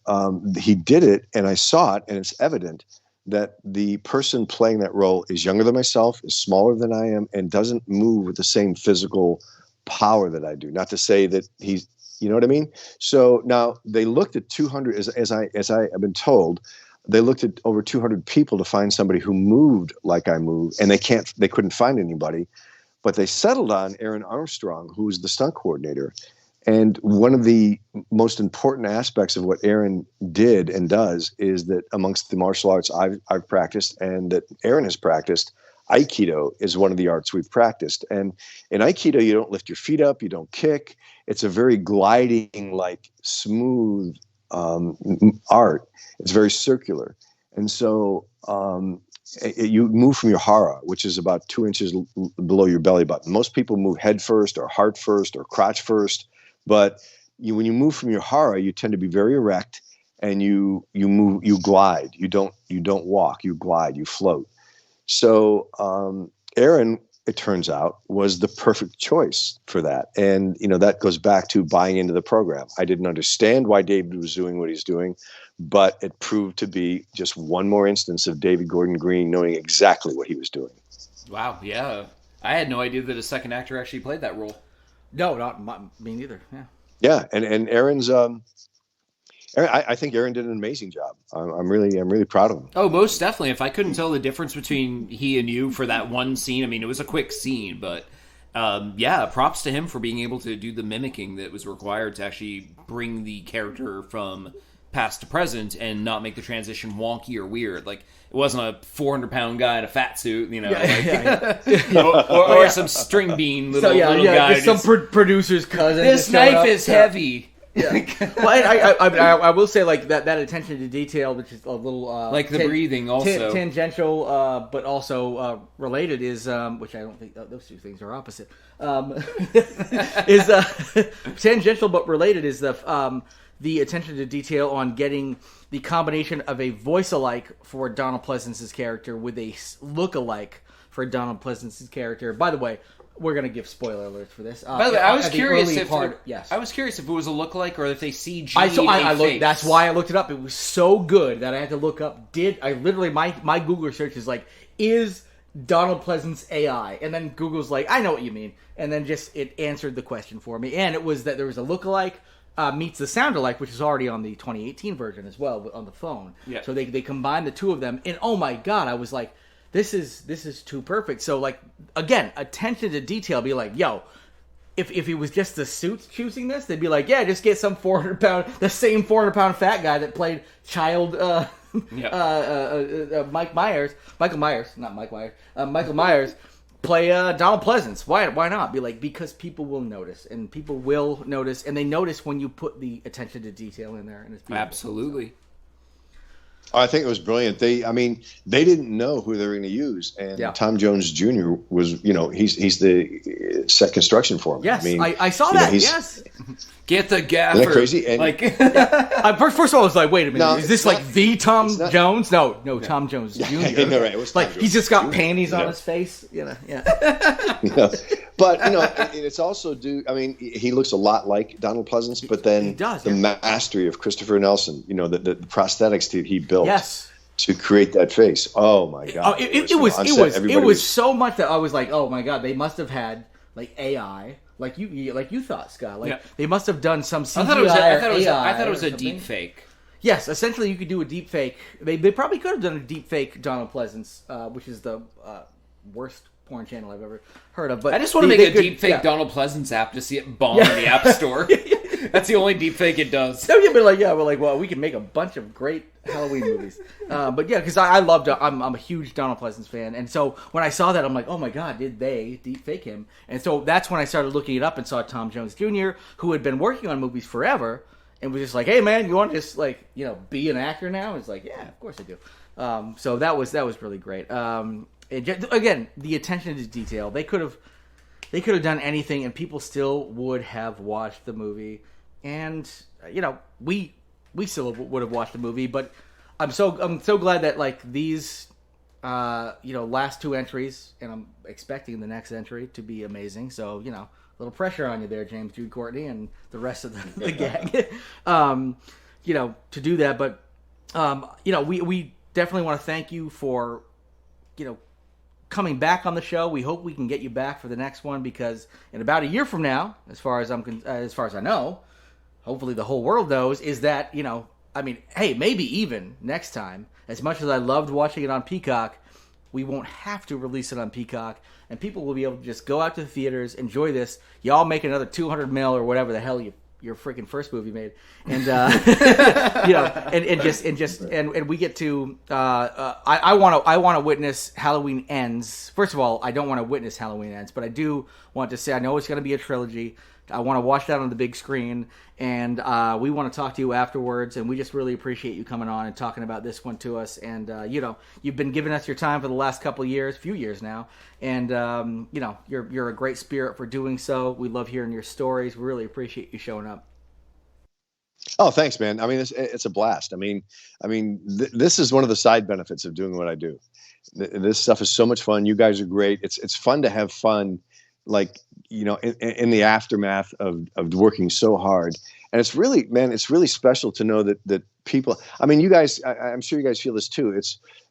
Speaker 4: he did it, and I saw it, and it's evident that the person playing that role is younger than myself, is smaller than I am, and doesn't move with the same physical power that I do. Not to say that he's, you know what I mean? So now they looked at 200, as I have been told, they looked at over 200 people to find somebody who moved like I move, and they couldn't find anybody, but they settled on Aaron Armstrong, who was the stunt coordinator. And one of the most important aspects of what Aaron did and does is that amongst the martial arts I've practiced and that Aaron has practiced, Aikido is one of the arts we've practiced. And in Aikido, you don't lift your feet up, you don't kick. It's a very gliding, like smooth art. It's very circular. And so you move from your hara, which is about 2 inches below your belly button. Most people move head first or heart first or crotch first. But when you move from your hara, you tend to be very erect, and you move, you glide. You don't walk. You glide. You float. So Aaron, it turns out, was the perfect choice for that, and that goes back to buying into the program. I didn't understand why David was doing what he's doing, but it proved to be just one more instance of David Gordon Green knowing exactly what he was doing.
Speaker 2: Wow. Yeah, I had no idea that a second actor actually played that role.
Speaker 3: No, not me neither. Yeah.
Speaker 4: Yeah, and Aaron's. I think Aaron did an amazing job. I'm really proud of him.
Speaker 2: Oh, most definitely. If I couldn't tell the difference between he and you for that one scene, I mean, it was a quick scene, but yeah, props to him for being able to do the mimicking that was required to actually bring the character from past to present and not make the transition wonky or weird. Like, it wasn't a 400-pound guy in a fat suit, or some string bean little guy.
Speaker 3: Some producer's cousin.
Speaker 2: This knife is heavy.
Speaker 3: Yeah. Well, I will say like that attention to detail, which is a little
Speaker 2: like the breathing, also
Speaker 3: tangential, but also related, is which I don't think those two things are opposite. Is tangential but related is the attention to detail on getting the combination of a voice-alike for Donald Pleasence's character with a look-alike for Donald Pleasence's character. By the way, we're going to give spoiler alerts for this.
Speaker 2: By the way, I was curious if it was a look-alike or if they CG'd
Speaker 3: I looked. That's why I looked it up. It was so good that I had to look up. My Google search is like, is Donald Pleasance AI? And then Google's like, I know what you mean. And then just it answered the question for me. And it was that there was a look-alike meets the sound alike, which is already on the 2018 version as well on the phone.
Speaker 2: Yeah.
Speaker 3: So they combined the two of them, and oh my god, I was like, this is too perfect. So like again, attention to detail. Be like, yo, if it was just the suits choosing this, they'd be like, yeah, just get some 400-pound fat guy that played child Michael Myers, play Donald Pleasance. Why not? Be like, because people will notice, and people will notice, and they notice when you put the attention to detail in there. And it's beautiful.
Speaker 2: Absolutely.
Speaker 4: I think it was brilliant. They didn't know who they were going to use, and Tom Jones Jr. was, he's the set construction foreman.
Speaker 3: Yes, I saw that. Yes,
Speaker 2: get the gaffer.
Speaker 4: Isn't that crazy? And,
Speaker 3: first of all, I was like, wait a minute, is this like the Tom Jones? No, Tom Jones Jr.
Speaker 4: No, right. It was
Speaker 3: like he's just got panties on his face.
Speaker 4: But it's also he looks a lot like Donald Pleasance, but then
Speaker 3: he does,
Speaker 4: the mastery of Christopher Nelson, the prosthetics that he built
Speaker 3: yes.
Speaker 4: to create that face. Oh my god!
Speaker 3: It was so much that I was like, oh my god, they must have had like AI, like you thought, Scott. They must have done some CGI.
Speaker 2: I thought it was a deep fake.
Speaker 3: Yes, essentially you could do a deep fake. They probably could have done a deep fake Donald Pleasance, which is the worst porn channel I've ever heard of. But
Speaker 2: I just want to make a deep fake Donald Pleasance app to see it bomb in the App Store. That's the only deep fake it does.
Speaker 3: So you'll be like, well, we can make a bunch of great Halloween movies. But yeah, because I loved. I'm a huge Donald Pleasance fan, and so when I saw that, I'm like, oh my god, did they deep fake him? And so that's when I started looking it up and saw Tom Jones Jr., who had been working on movies forever, and was just like, hey man, you want to just be an actor now? It's like, yeah, of course I do. So that was really great. again, the attention to detail. They could have done anything, and people still would have watched the movie. And we still would have watched the movie. But I'm so glad that like these last two entries, and I'm expecting the next entry to be amazing. So a little pressure on you there, James Jude Courtney, and the rest of the gang, to do that. But we definitely want to thank you for coming back on the show. We hope we can get you back for the next one, because in about a year from now, as far as I know, hopefully the whole world knows, is that hey, maybe even next time. As much as I loved watching it on Peacock, we won't have to release it on Peacock, and people will be able to just go out to the theaters, enjoy this. Y'all make another 200 mil or whatever the hell your freaking first movie made, and and we get to. I want to witness Halloween Ends. First of all, I don't want to witness Halloween Ends, but I do want to say I know it's going to be a trilogy. I want to watch that on the big screen, and we want to talk to you afterwards. And we just really appreciate you coming on and talking about this one to us. And you've been giving us your time for the last few years now, and you're a great spirit for doing so. We love hearing your stories. We really appreciate you showing up.
Speaker 4: Oh, thanks, man. I mean, it's a blast. This is one of the side benefits of doing what I do. This stuff is so much fun. You guys are great. It's fun to have fun, like, in the aftermath of working so hard. And it's really special to know that people, you guys, I'm sure you guys feel this too.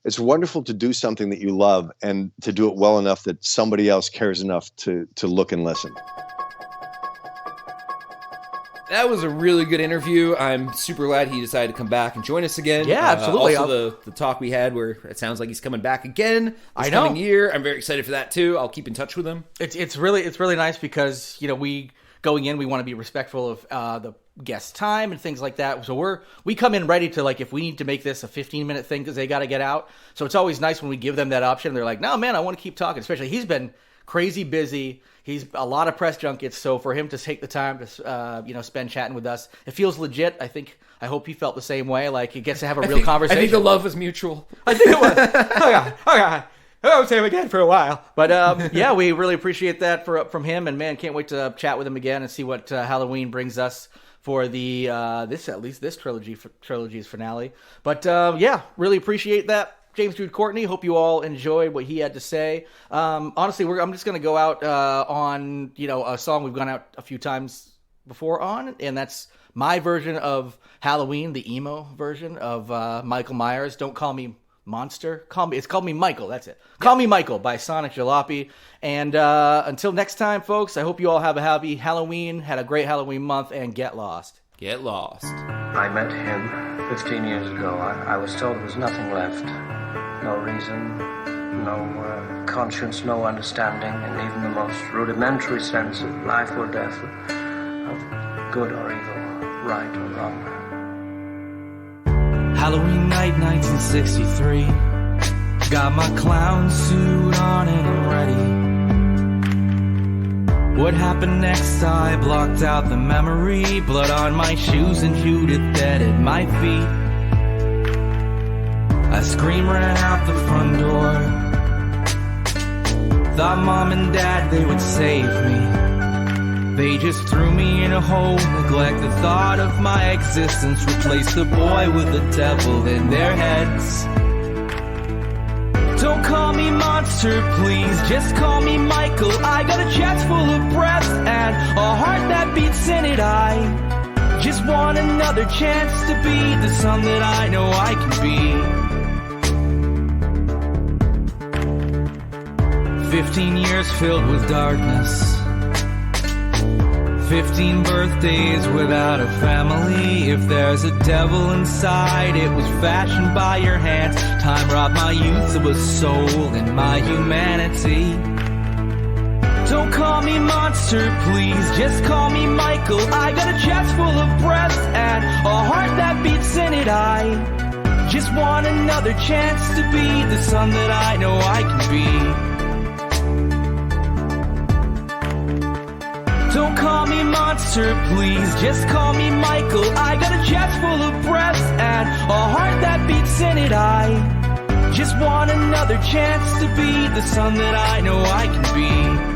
Speaker 4: It's wonderful to do something that you love and to do it well enough that somebody else cares enough to look and listen.
Speaker 2: That was a really good interview. I'm super glad he decided to come back and join us again.
Speaker 3: Yeah, absolutely.
Speaker 2: Also, the talk we had where it sounds like he's coming back again this coming year. I'm very excited for that too. I'll keep in touch with him. It's
Speaker 3: really nice because we going in, we want to be respectful of the guest's time and things like that. So we come in ready to, like, if we need to make this a 15-minute thing because they got to get out. So it's always nice when we give them that option. They're like, no, man, I want to keep talking. Especially he's been crazy busy. He's a lot of press junkets, so for him to take the time to spend chatting with us, it feels legit. I hope he felt the same way. Like, he gets to have a real conversation.
Speaker 2: I think the love was mutual.
Speaker 3: I think it was. Oh God. I won't see him again for a while. But yeah, we really appreciate that from him, and man, can't wait to chat with him again and see what Halloween brings us for the this trilogy's finale. But yeah, really appreciate that. James Jude Courtney, hope you all enjoyed what he had to say. Honestly, I'm just going to go out on a song we've gone out a few times before on, and that's my version of Halloween, the emo version of Michael Myers. Don't call me Monster. Call me Michael. That's it. Call me Michael by Sonic Jalopy. And until next time, folks, I hope you all have a happy Halloween, had a great Halloween month, and get lost.
Speaker 2: Get lost.
Speaker 5: I met him 15 years ago. I was told there was nothing left. No reason, no conscience, no understanding, and even the most rudimentary sense of life or death, of good or evil, right or wrong.
Speaker 6: Halloween night, 1963. Got my clown suit on and I'm ready. What happened next? I blocked out the memory. Blood on my shoes and Judith dead at my feet. I scream, ran out the front door. Thought mom and dad, they would save me. They just threw me in a hole. Neglect the thought of my existence. Replace the boy with the devil in their heads. Don't call me monster, please. Just call me Michael. I got a chest full of breath and a heart that beats in it. I just want another chance to be the son that I know I can be. 15 years filled with darkness. 15 birthdays without a family. If there's a devil inside, it was fashioned by your hands. Time robbed my youth of a soul and my humanity. Don't call me monster, please. Just call me Michael. I got a chest full of breath and a heart that beats in it. I just want another chance to be the son that I know I can be. Don't call me monster, please. Just call me Michael. I got a chest full of breath and a heart that beats in it. I Just want another chance to be the son that I know I can be.